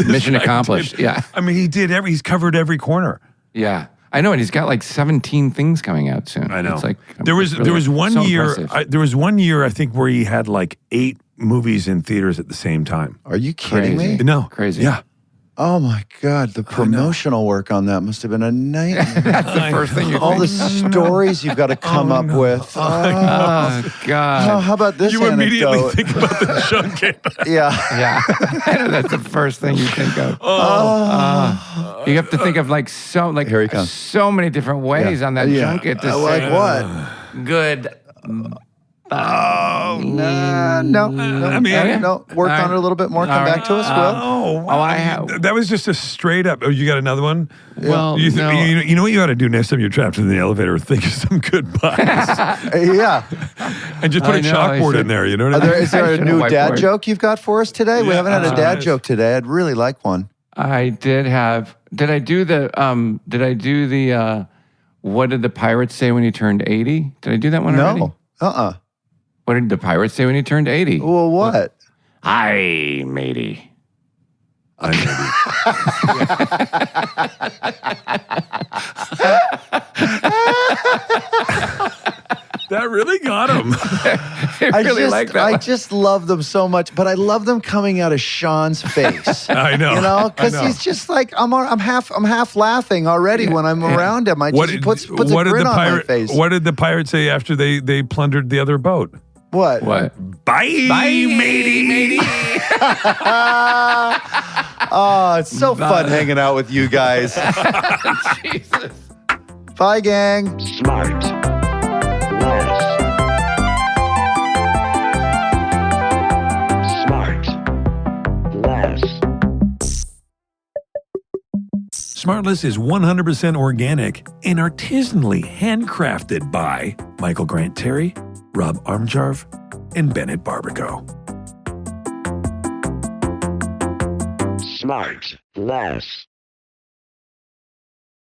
mission accomplished. I mean, he's covered every corner. Yeah, I know, and he's got like 17 things coming out soon. I know. It's like, there was one year I think where he had like 8 movies in theaters at the same time. Are you kidding me? No, crazy. Yeah. Oh my God, the promotional work on that must have been a nightmare. That's the first thing you all the stories you've got to come up with. Oh God. How about this anecdote? Immediately think about the junket. Yeah. I know that's the first thing you think of. You have to think of Here he comes. so many different ways on that junket to say, like what? Good Oh, No. I mean, no. Work on it a little bit more. Come back to us, Will. oh, wow. I have. That was just a straight up. Oh, you got another one? Well, You, no. you know what you ought to do next time you're trapped in the elevator? Think of some good puns. Yeah. And just put I a know, chockboard I in there. You know what I mean? Is there I a should new have dad whiteboard. joke you've got for us today? We Yeah, haven't had a dad yes. joke today. I'd really like one. I did have. Did I do the? What did the pirates say when he turned 80? Did I do that one already? No. What did the pirates say when he turned 80? Well, what? Hi, matey. I that really got him. I really like that. I one. just love them so much, but I love them coming out of Sean's face. I know. You know, I because know. he's just like I'm half laughing already when I'm around him. He puts a grin on my face. What did the pirate say after they plundered the other boat? What? Bye, matey. Oh, it's so fun hanging out with you guys. Jesus. Bye, gang. SmartLess. SmartLess is 100% organic and artisanally handcrafted by Michael Grant Terry, Rob Armjarv, and Bennett Barbaco. SmartLess.